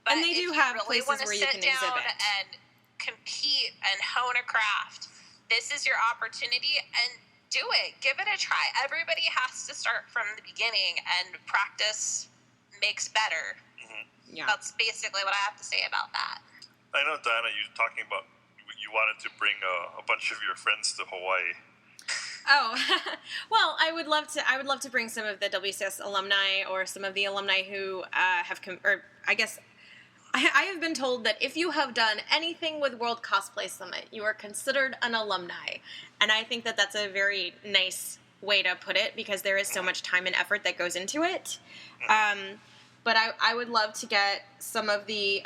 But and they do have places where you can exhibit and compete and hone a craft. This is your opportunity, and do it. Give it a try. Everybody has to start from the beginning, and practice makes better. Mm-hmm. Yeah. That's basically what I have to say about that. I know, Diana, you're talking about you wanted to bring a bunch of your friends to Hawaii. Oh, well, I would love to bring some of the WCS alumni, or some of the alumni who I have been told that if you have done anything with World Cosplay Summit, you are considered an alumni. And I think that that's a very nice way to put it, because there is so much time and effort that goes into it. But I would love to get some of the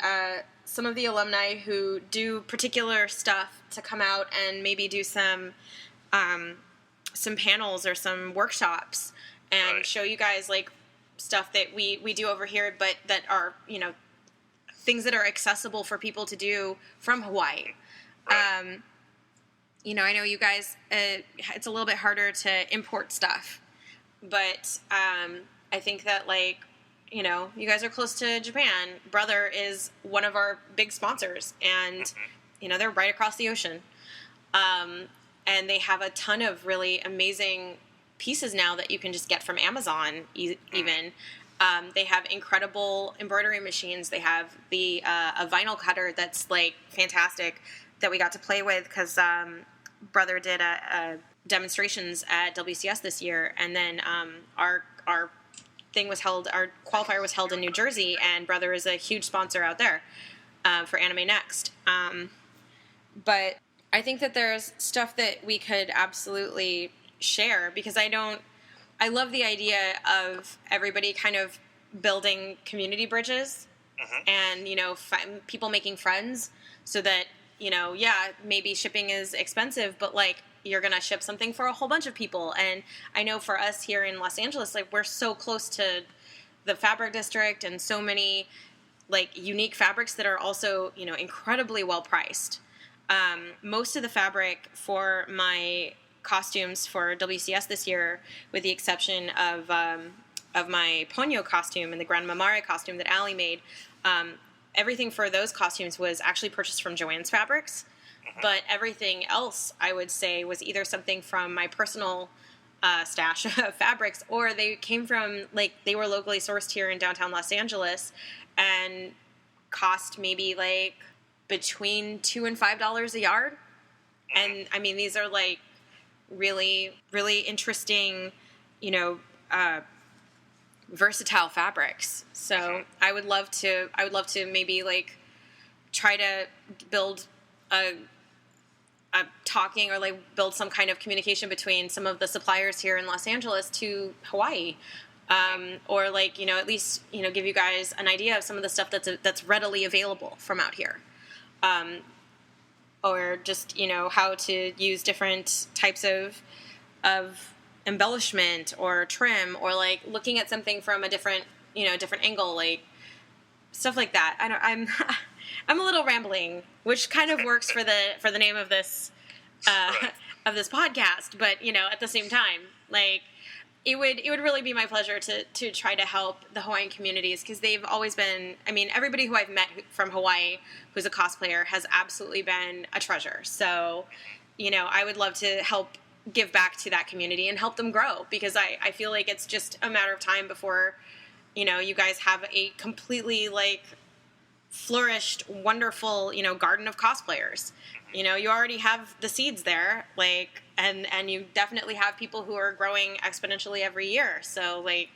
alumni who do particular stuff to come out and maybe do some panels or some workshops and show you guys like stuff that we do over here, but that are, things that are accessible for people to do from Hawaii. Right. I know you guys, it's a little bit harder to import stuff, but I think that, like, you guys are close to Japan. Brother is one of our big sponsors, and, they're right across the ocean. And they have a ton of really amazing pieces now that you can just get from Amazon, even. They have incredible embroidery machines. They have a vinyl cutter that's, like, fantastic that we got to play with because Brother did a demonstrations at WCS this year, and then our qualifier was held in New Jersey, and Brother is a huge sponsor out there for Anime Next. But I think that there's stuff that we could absolutely share, because I love the idea of everybody kind of building community bridges and, people making friends so that, maybe shipping is expensive, but, like, you're going to ship something for a whole bunch of people. And I know for us here in Los Angeles, like, we're so close to the fabric district and so many, like, unique fabrics that are also, incredibly well priced. Most of the fabric for my costumes for WCS this year, with the exception of my Ponyo costume and the Grand Mamare costume that Allie made, everything for those costumes was actually purchased from Joann's Fabrics. But everything else, I would say, was either something from my personal stash of fabrics, or they came from, like, they were locally sourced here in downtown Los Angeles and cost maybe, like, between $2 and $5 a yard. And, I mean, these are, like, really, really interesting, versatile fabrics. So I would love to maybe, like, try to build a talking, or like build some kind of communication between some of the suppliers here in Los Angeles to Hawaii, or like, at least, give you guys an idea of some of the stuff that's readily available from out here, or just, how to use different types of embellishment or trim, or like looking at something from a different angle, like stuff like that. I'm a little rambling, which kind of works for the name of this of this podcast, but at the same time, like it would really be my pleasure to try to help the Hawaiian communities, because they've always been, I mean, everybody who I've met from Hawaii who's a cosplayer has absolutely been a treasure. So, I would love to help give back to that community and help them grow, because I feel like it's just a matter of time before, you guys have a completely, like, flourished, wonderful, garden of cosplayers. You already have the seeds there, like, and you definitely have people who are growing exponentially every year. So, like,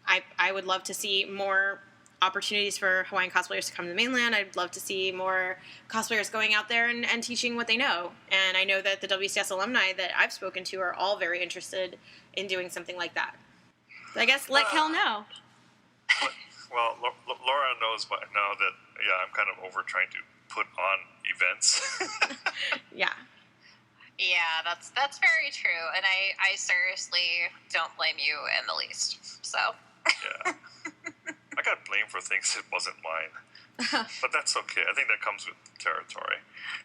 I would love to see more opportunities for Hawaiian cosplayers to come to the mainland. I'd love to see more cosplayers going out there and teaching what they know. And I know that the WCS alumni that I've spoken to are all very interested in doing something like that. So I guess let Kel know. Well, Laura knows by now that, I'm kind of over trying to put on events. Yeah. Yeah, that's very true, and I seriously don't blame you in the least. So. Yeah. I got blamed for things that wasn't mine. But that's okay. I think that comes with territory.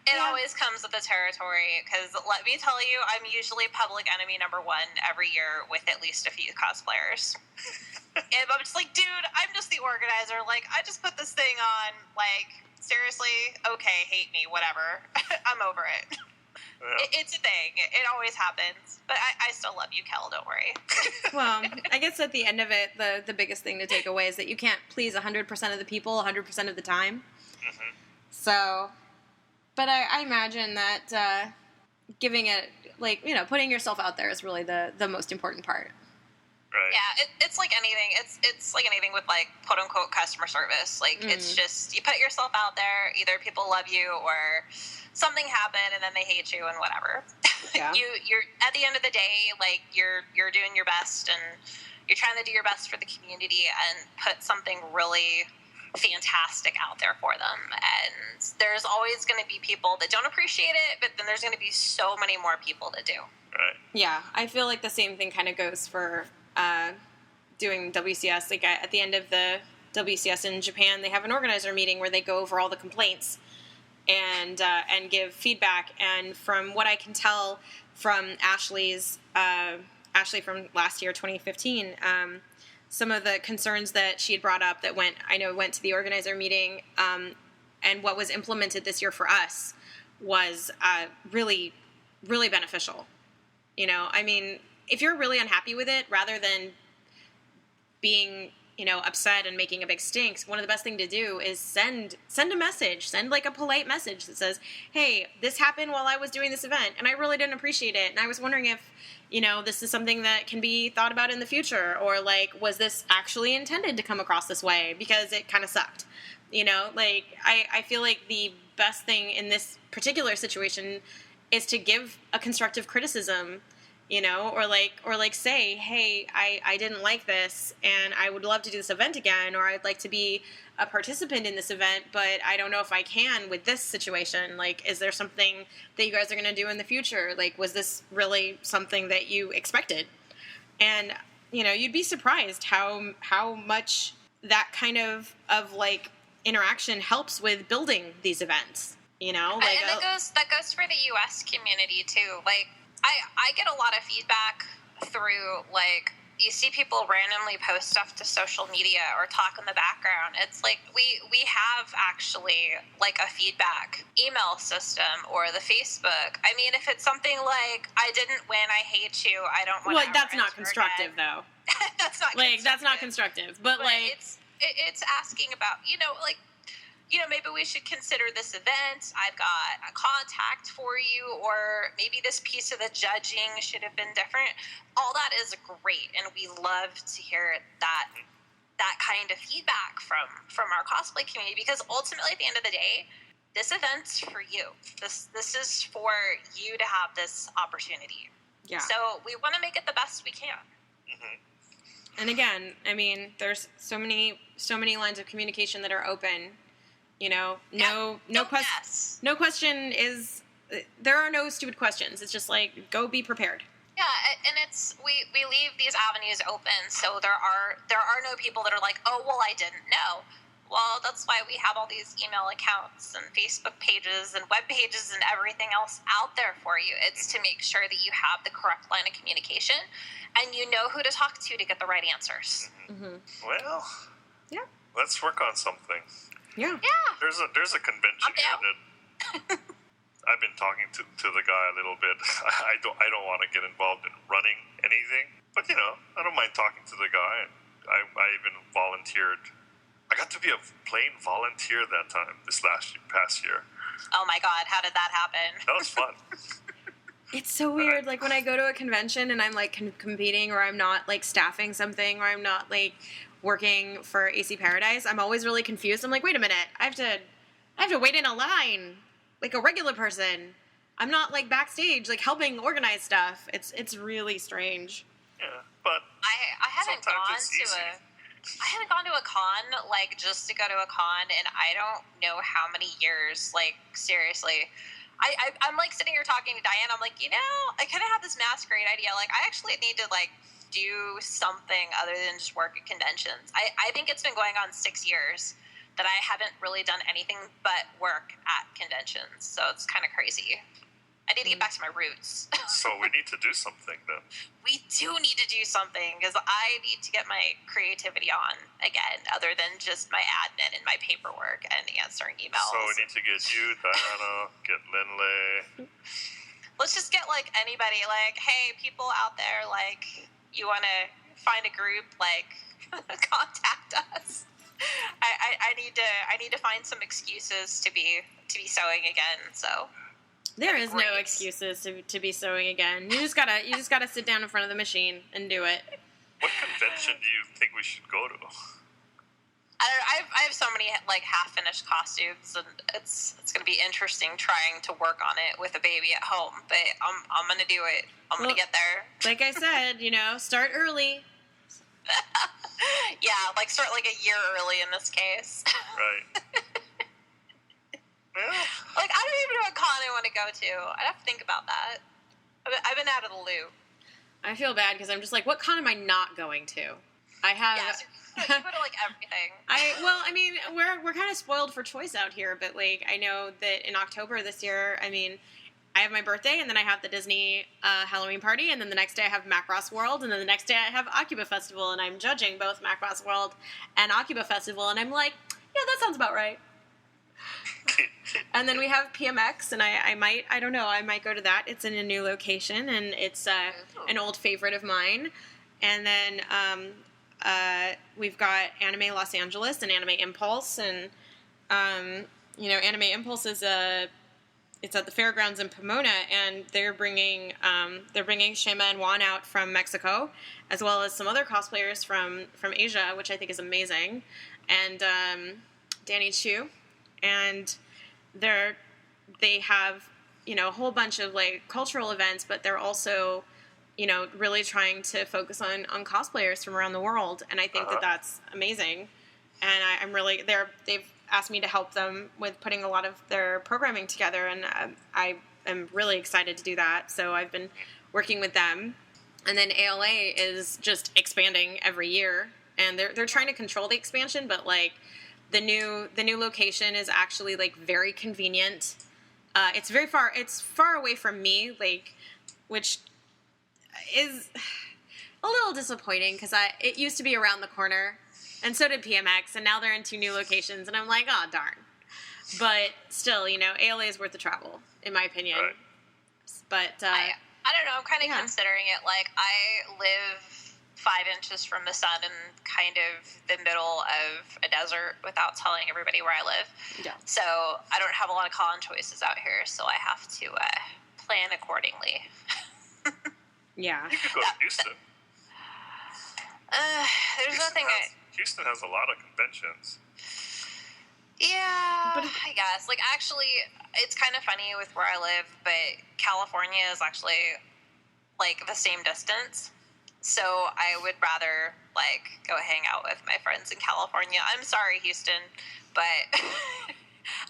It always comes with the territory, because let me tell you, I'm usually public enemy number one every year with at least a few cosplayers. And I'm just like, dude, I'm just the organizer. Like, I just put this thing on. Like, seriously? Okay, hate me, whatever. I'm over it. Yeah. It's a thing. It always happens. But I still love you, Kel, don't worry. Well, I guess at the end of it, the biggest thing to take away is that you can't please 100% of the people 100% of the time. Mm-hmm. So, but I imagine that giving it, like, putting yourself out there is really the most important part. Right. Yeah, it's like anything. It's like anything with, like, quote unquote customer service. Like, it's just, you put yourself out there, either people love you or something happened and then they hate you and whatever. Yeah. You're at the end of the day, like, you're doing your best, and you're trying to do your best for the community and put something really fantastic out there for them. And there's always going to be people that don't appreciate it, but then there's going to be so many more people that do. Right. Yeah, I feel like the same thing kind of goes for doing WCS. Like, at the end of the WCS in Japan, they have an organizer meeting where they go over all the complaints and give feedback. And from what I can tell from Ashley from last year, 2015, some of the concerns that she had brought up that went to the organizer meeting, and what was implemented this year for us was really, really beneficial. I mean, if you're really unhappy with it, rather than being, upset and making a big stink, one of the best thing to do is send a message, send like a polite message that says, hey, this happened while I was doing this event, and I really didn't appreciate it, and I was wondering if, this is something that can be thought about in the future, or like, was this actually intended to come across this way, because it kind of sucked. Like, I feel like the best thing in this particular situation is to give a constructive criticism, or like say, hey, I didn't like this, and I would love to do this event again, or I'd like to be a participant in this event, but I don't know if I can with this situation. Like, is there something that you guys are going to do in the future? Like, was this really something that you expected? And, you'd be surprised how much that kind of like interaction helps with building these events, Like, and that goes for the U.S. community too. Like, I get a lot of feedback through, like, you see people randomly post stuff to social media or talk in the background. It's like we have actually like a feedback email system or the Facebook. I mean, if it's something like, I didn't win, I hate you, I don't want to. Well, that's not constructive, though. That's not like that's not constructive. But like it's asking about, like, maybe we should consider this event. I've got a contact for you, or maybe this piece of the judging should have been different. All that is great, and we love to hear that kind of feedback from our cosplay community, because ultimately, at the end of the day, this event's for you. This is for you to have this opportunity. Yeah. So we want to make it the best we can. Mm-hmm. And again, I mean, there's so many lines of communication that are open. No question is. There are no stupid questions. It's just like, go be prepared. Yeah, and it's we leave these avenues open, so there are no people that are like, oh well, I didn't know. Well, that's why we have all these email accounts and Facebook pages and web pages and everything else out there for you. It's to make sure that you have the correct line of communication and you know who to talk to get the right answers. Mm-hmm. Well, yeah. Let's work on something. Yeah. There's a convention here that I've been talking to the guy a little bit. I don't want to get involved in running anything, but I don't mind talking to the guy. I even volunteered. I got to be a plain volunteer that time past year. Oh my God, how did that happen? That was fun. It's so weird. Like when I go to a convention and I'm like competing, or I'm not like staffing something, or I'm not like working for AC Paradise, I'm always really confused. I'm like, wait a minute, I have to wait in a line like a regular person. I'm not like backstage like helping organize stuff. It's really strange. Yeah, but I haven't gone to a con, like, just to go to a con, and I don't know how many years, like, seriously. I'm like, sitting here talking to Diane, I'm like, I kind of have this masquerade idea, like, I actually need to, like, do something other than just work at conventions. I think it's been going on 6 years that I haven't really done anything but work at conventions, so it's kind of crazy. I need to get back to my roots. So we need to do something then. We do need to do something, because I need to get my creativity on again, other than just my admin and my paperwork and answering emails. So we need to get you, Diana, get Lindley. Let's just get, like, anybody, like, hey, people out there, like, you want to find a group, like, contact us. I need to find some excuses to be sewing again, so... There is no excuses to be sewing again. You just gotta sit down in front of the machine and do it. What convention do you think we should go to? I have so many like half-finished costumes, and it's going to be interesting trying to work on it with a baby at home. But I'm going to do it. I'm going to get there. Like I said, start early. Yeah, like start like a year early in this case. Right. Yeah. Like, I don't even know what con I want to go to. I'd have to think about that. I've been out of the loop. I feel bad because I'm just like, what con am I not going to? I have. Yeah, so you go to like everything. We're kind of spoiled for choice out here, but like I know that in October this year, I have my birthday, and then I have the Disney Halloween party, and then the next day I have Macross World, and then the next day I have Akiba Festival, and I'm judging both Macross World and Akiba Festival, and I'm like, yeah, that sounds about right. And then we have PMX, and I might go to that. It's in a new location, and it's an old favorite of mine. And then we've got Anime Los Angeles and Anime Impulse, and Anime Impulse is it's at the fairgrounds in Pomona, and they're bringing Shema and Juan out from Mexico, as well as some other cosplayers from Asia, which I think is amazing, and Danny Chu. And they have, a whole bunch of like cultural events, but they're also, really trying to focus on cosplayers from around the world. And I think that that's amazing. And I'm really, they've asked me to help them with putting a lot of their programming together. And I am really excited to do that. So I've been working with them. And then ALA is just expanding every year. And they're trying to control the expansion, but like, the new location is actually like very convenient. It's very far. It's far away from me, like, which is a little disappointing because it used to be around the corner, and so did PMX, and now they're in 2 new locations, and I'm like, oh, darn. But still, you know, ALA is worth the travel, in my opinion. Right. But I don't know. I'm kind of considering it. Like, I live 5 inches from the sun in kind of the middle of a desert without telling everybody where I live. Yeah. So I don't have a lot of con choices out here, so I have to plan accordingly. Yeah. You could go to Houston. There's nothing. Houston has a lot of conventions. Yeah, I guess. Like, actually, it's kind of funny with where I live, but California is actually, like, the same distance. So I would rather, like, go hang out with my friends in California. I'm sorry, Houston, but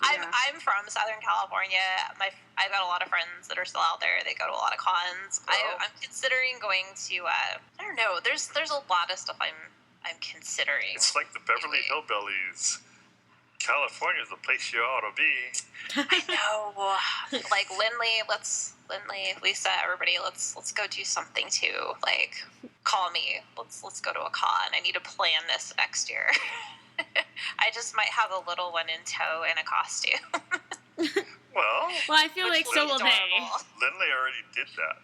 I'm from Southern California. I've got a lot of friends that are still out there. They go to a lot of cons. Oh. I'm considering going to, I don't know, there's a lot of stuff I'm considering. It's like the Beverly Hillbillies. California is the place you ought to be. I know. Like, Lindley, Lisa, everybody, let's go do something too. Like, call me. Let's go to a con. I need to plan this next year. I just might have a little one in tow and a costume. Well, I feel like so will they. Lindley already did that.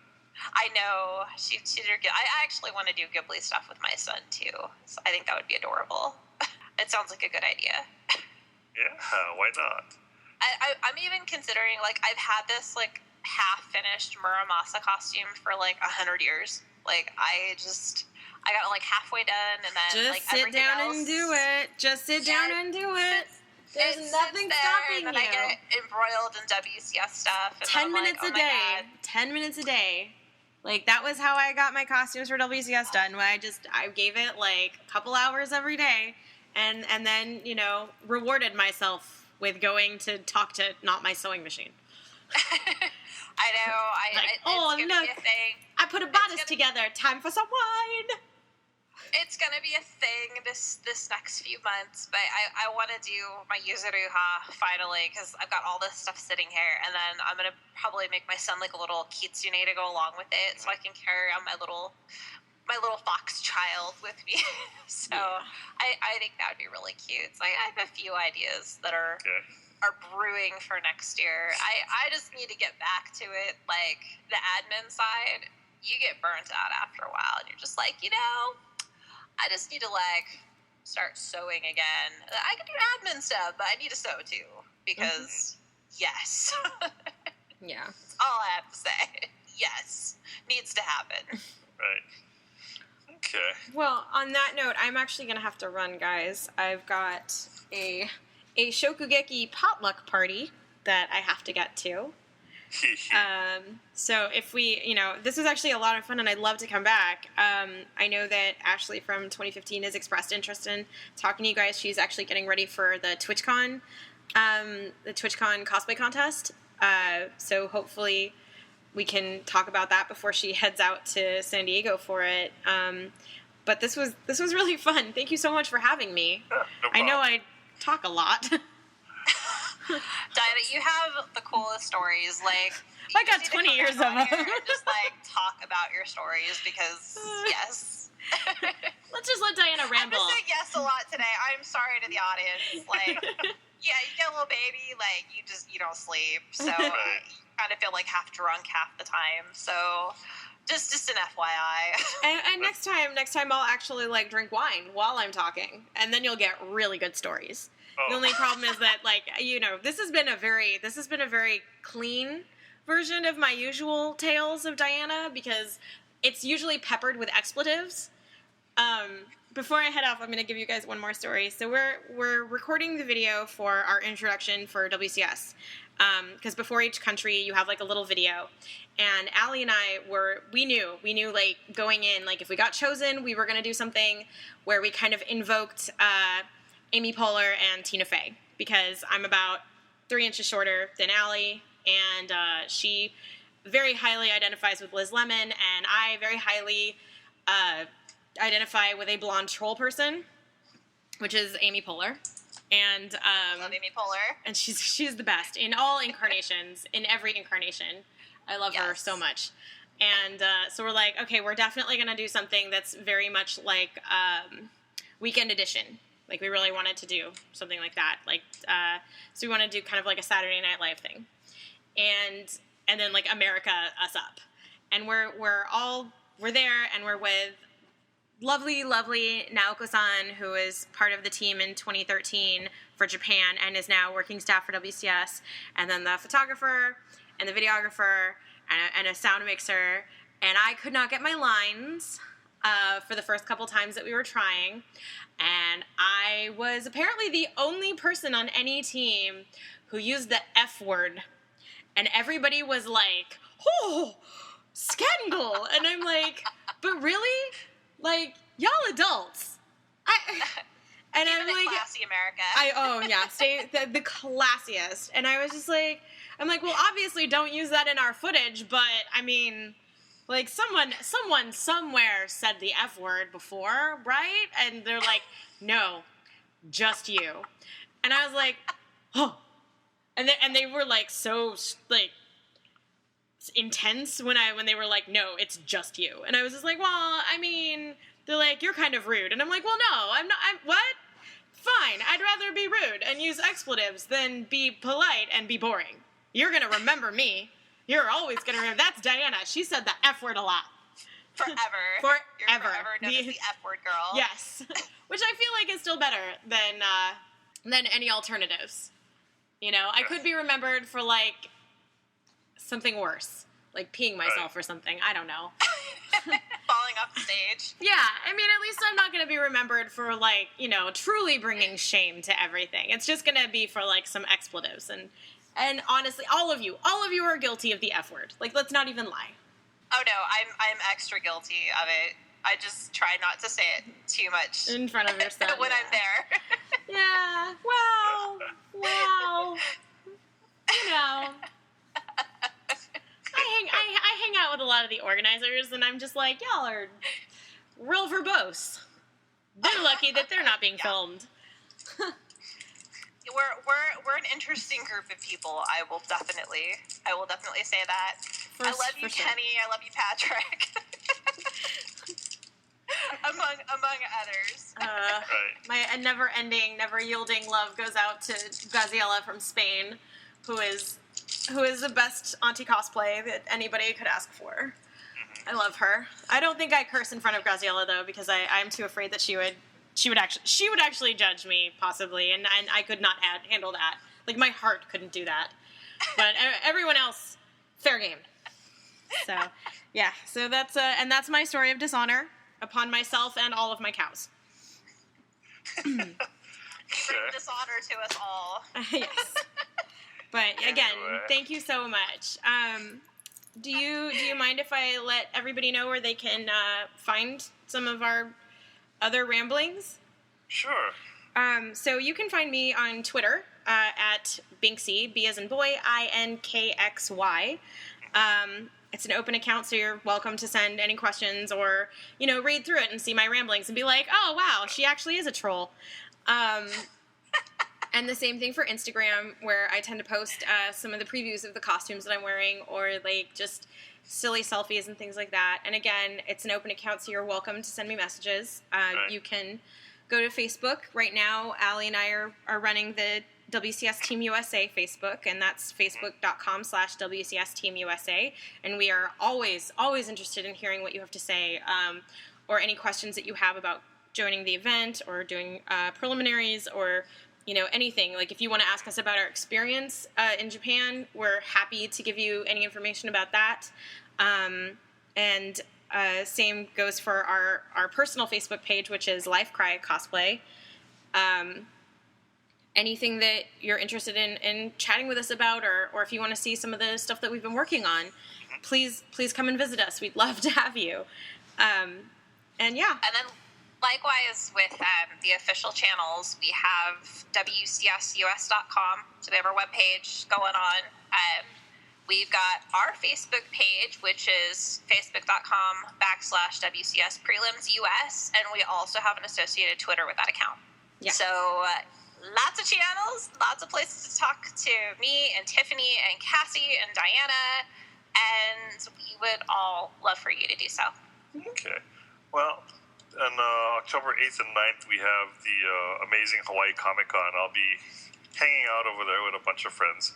I know. She did. I actually want to do Ghibli stuff with my son too. So I think that would be adorable. It sounds like a good idea. Yeah, why not? I'm even considering, like, I've had this, like, half-finished Muramasa costume for, like, 100 years. Like, I got, like, halfway done, and then, just like, sit everything down else. And do it. Just sit down and do it. There's nothing stopping and then you. I get embroiled in WCS stuff. And 10 then minutes like, a day. 10 minutes a day. Like, that was how I got my costumes for WCS done. When I gave it, like, a couple hours every day. And then, you know, rewarded myself with going to talk to not my sewing machine. I know. It's gonna be a thing. I put a bodice together. Time for some wine. It's gonna be a thing this next few months, but I want to do my Yuzuruha finally because I've got all this stuff sitting here, and then I'm gonna probably make my son like a little kitsune to go along with it, so I can carry on my little fox child with me. So yeah. I think that would be really cute. So I have a few ideas that are brewing for next year. I just need to get back to it, like the admin side. You get burnt out after a while, and you're just like, you know, I just need to, like, start sewing again. I can do admin stuff, but I need to sew, too. Because, yes. Yeah. That's all I have to say. Yes. Needs to happen. Right. Okay. Well, on that note, I'm actually going to have to run, guys. I've got a Shokugeki potluck party that I have to get to. So if we, you know, this was actually a lot of fun and I'd love to come back. I know that Ashley from 2015 has expressed interest in talking to you guys. She's actually getting ready for the TwitchCon cosplay contest. So hopefully we can talk about that before she heads out to San Diego for it. But this was really fun. Thank you so much for having me. Yeah, no I know I talk a lot. Diana, you have the coolest stories. Like, I got 20 years of them. And just like talk about your stories because yes. Let's just let Diana ramble. I'm just saying yes a lot today. I'm sorry to the audience. Like, yeah, you get a little baby, like you don't sleep, so you kind of feel like half drunk half the time. So just an FYI. And next time I'll actually like drink wine while I'm talking, and then you'll get really good stories. Oh. The only problem is that, like, you know, this has been a very clean version of my usual tales of Diana because it's usually peppered with expletives. Before I head off, I'm going to give you guys one more story. So we're recording the video for our introduction for WCS because before each country you have like a little video. And Allie and I we knew like going in, like if we got chosen, we were going to do something where we kind of invoked Amy Poehler and Tina Fey, because I'm about 3 inches shorter than Allie, and she very highly identifies with Liz Lemon, and I very highly identify with a blonde troll person, which is Amy Poehler. And love Amy Poehler. And she's the best in all incarnations, in every incarnation. I love her so much. And so we're like, okay, we're definitely going to do something that's very much like Weekend Edition. Like, we really wanted to do something like that. Like, so we want to do kind of like a Saturday Night Live thing. And then, like, America Us Up. And we're there, and we're with lovely Naoko-san, who is part of the team in 2013 for Japan and is now working staff for WCS, and then the photographer and the videographer and a sound mixer. And I could not get my lines for the first couple times that we were trying, and I was apparently the only person on any team who used the F word, and everybody was like, oh, scandal, and I'm like, but really? Like, y'all adults. And Even I'm in like, classy America. Stay the classiest. And I was just like, I'm like, well, obviously don't use that in our footage, but I mean, like, someone somewhere said the F word before, right? And they're like, no, just you. And I was like, oh. And they were like so like intense when they were like, no, it's just you. And I was just like, well, I mean, they're like, you're kind of rude. And I'm like, well, no, I'm not. What? Fine, I'd rather be rude and use expletives than be polite and be boring. You're gonna remember me. You're always gonna remember. That's Diana. She said the F word a lot. Forever. Forever. You're forever known as the F word girl. Yes. Which I feel like is still better than any alternatives. You know, I could be remembered for, like, something worse. Like peeing myself or something. I don't know. Falling off the stage. Yeah, I mean, at least I'm not going to be remembered for, like, you know, truly bringing shame to everything. It's just going to be for, like, some expletives. And honestly, all of you are guilty of the F word. Like, let's not even lie. Oh, no, I'm extra guilty of it. I just try not to say it too much. In front of your son. when I'm there. Yeah, well, you know. I hang out with a lot of the organizers, and I'm just like, y'all are real verbose. They're lucky that they're not being filmed. We're an interesting group of people. I will definitely say that. I love you, Kenny. I love you, Patrick. among others. My never-ending, never-yielding love goes out to Graziella from Spain, who is the best auntie cosplay that anybody could ask for. I love her. I don't think I curse in front of Graziella, though, because I'm too afraid that she would actually judge me, possibly, and I could not handle that. Like, my heart couldn't do that. But everyone else, fair game. So, yeah. So that's my story of dishonor upon myself and all of my cows. You bring dishonor to us all. Yes. But again, thank you so much. Do you mind if I let everybody know where they can find some of our other ramblings? Sure. So you can find me on Twitter at Binksy, B as in boy, INKXY. It's an open account, so you're welcome to send any questions or, you know, read through it and see my ramblings and be like, oh, wow, she actually is a troll. And the same thing for Instagram, where I tend to post some of the previews of the costumes that I'm wearing, or, like, just silly selfies and things like that. And again, it's an open account, so you're welcome to send me messages. You can go to Facebook. Right now, Allie and I are running the WCS Team USA Facebook, and that's facebook.com/WCS Team USA. And we are always interested in hearing what you have to say, or any questions that you have about joining the event or doing preliminaries, or, you know, anything. Like, if you want to ask us about our experience in Japan, we're happy to give you any information about that. And same goes for our personal Facebook page, which is Life Cry Cosplay. Anything that you're interested in chatting with us about, or if you want to see some of the stuff that we've been working on, please come and visit us. We'd love to have you. And yeah. And then likewise with the official channels, we have WCSUS.com, so we have our webpage going on. We've got our Facebook page, which is facebook.com/WCS Prelims US, and we also have an associated Twitter with that account. Yeah. So lots of channels, lots of places to talk to me and Tiffany and Cassie and Diana, and we would all love for you to do so. Okay. Well, on October 8th and 9th, we have the amazing Hawaii Comic-Con. I'll be hanging out over there with a bunch of friends.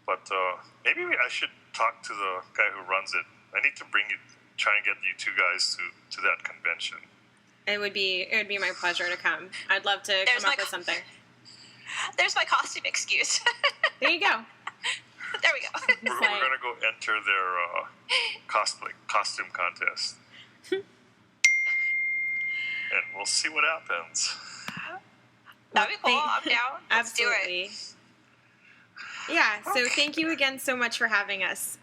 But maybe I should talk to the guy who runs it. I need to try and get you two guys to that convention. It would be my pleasure to come. I'd love to come up with something. There's my costume excuse. There you go. There we go. We're going to go enter their costume contest. And we'll see what happens. That'd be cool. I'm down. Let's Absolutely. do it. Yeah, so thank you again so much for having us.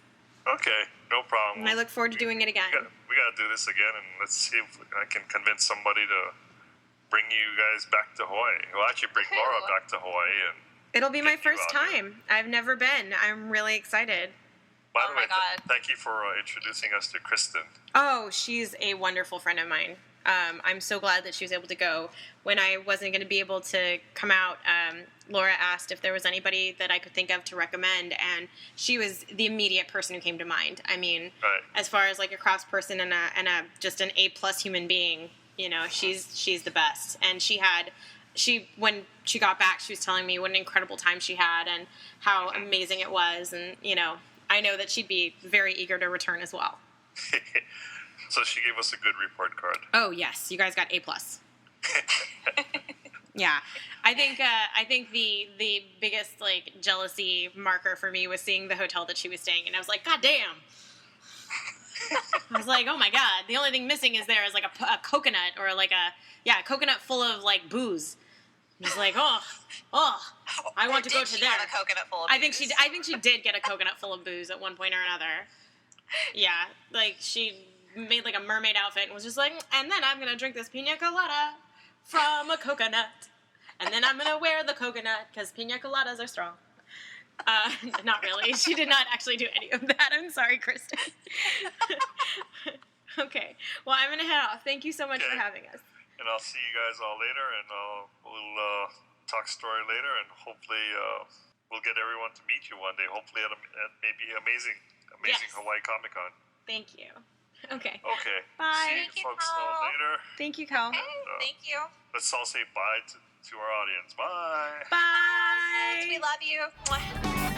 Okay, no problem. And I look forward to doing it again. We got to do this again, and let's see if I can convince somebody to bring you guys back to Hawaii. Well, actually, bring Laura back to Hawaii. And it'll be my first time. I've never been. I'm really excited. By the way, thank you for introducing us to Kristen. Oh, she's a wonderful friend of mine. I'm so glad that she was able to go. When I wasn't going to be able to come out, Laura asked if there was anybody that I could think of to recommend, and she was the immediate person who came to mind. I mean, as far as like a crafts person and a just an A+ human being, you know, she's the best. And when she got back, she was telling me what an incredible time she had and how amazing it was, and you know, I know that she'd be very eager to return as well. So she gave us a good report card. Oh yes, you guys got A+. Yeah, I think the biggest like jealousy marker for me was seeing the hotel that she was staying in. I was like, God damn. I was like, oh my God, the only thing missing is like a coconut or like a coconut full of like booze. I was like, oh, I want to go to there. Have a coconut full of I booze? think she did get a coconut full of booze at one point or another. Yeah, like she made like a mermaid outfit and was just like, and then I'm gonna drink this pina colada from a coconut, and then I'm gonna wear the coconut because pina coladas are strong. Not really. She did not actually do any of that. I'm sorry, Kristen. Okay. Well, I'm gonna head off. Thank you so much for having us. And I'll see you guys all later, and we'll talk story later, and hopefully we'll get everyone to meet you one day. Hopefully at maybe amazing Hawaii Comic-Con. Thank you. Okay. Okay. Bye. See you folks all later. Thank you, Cal. Thank you. Let's all say bye to our audience. Bye. Bye. We love you.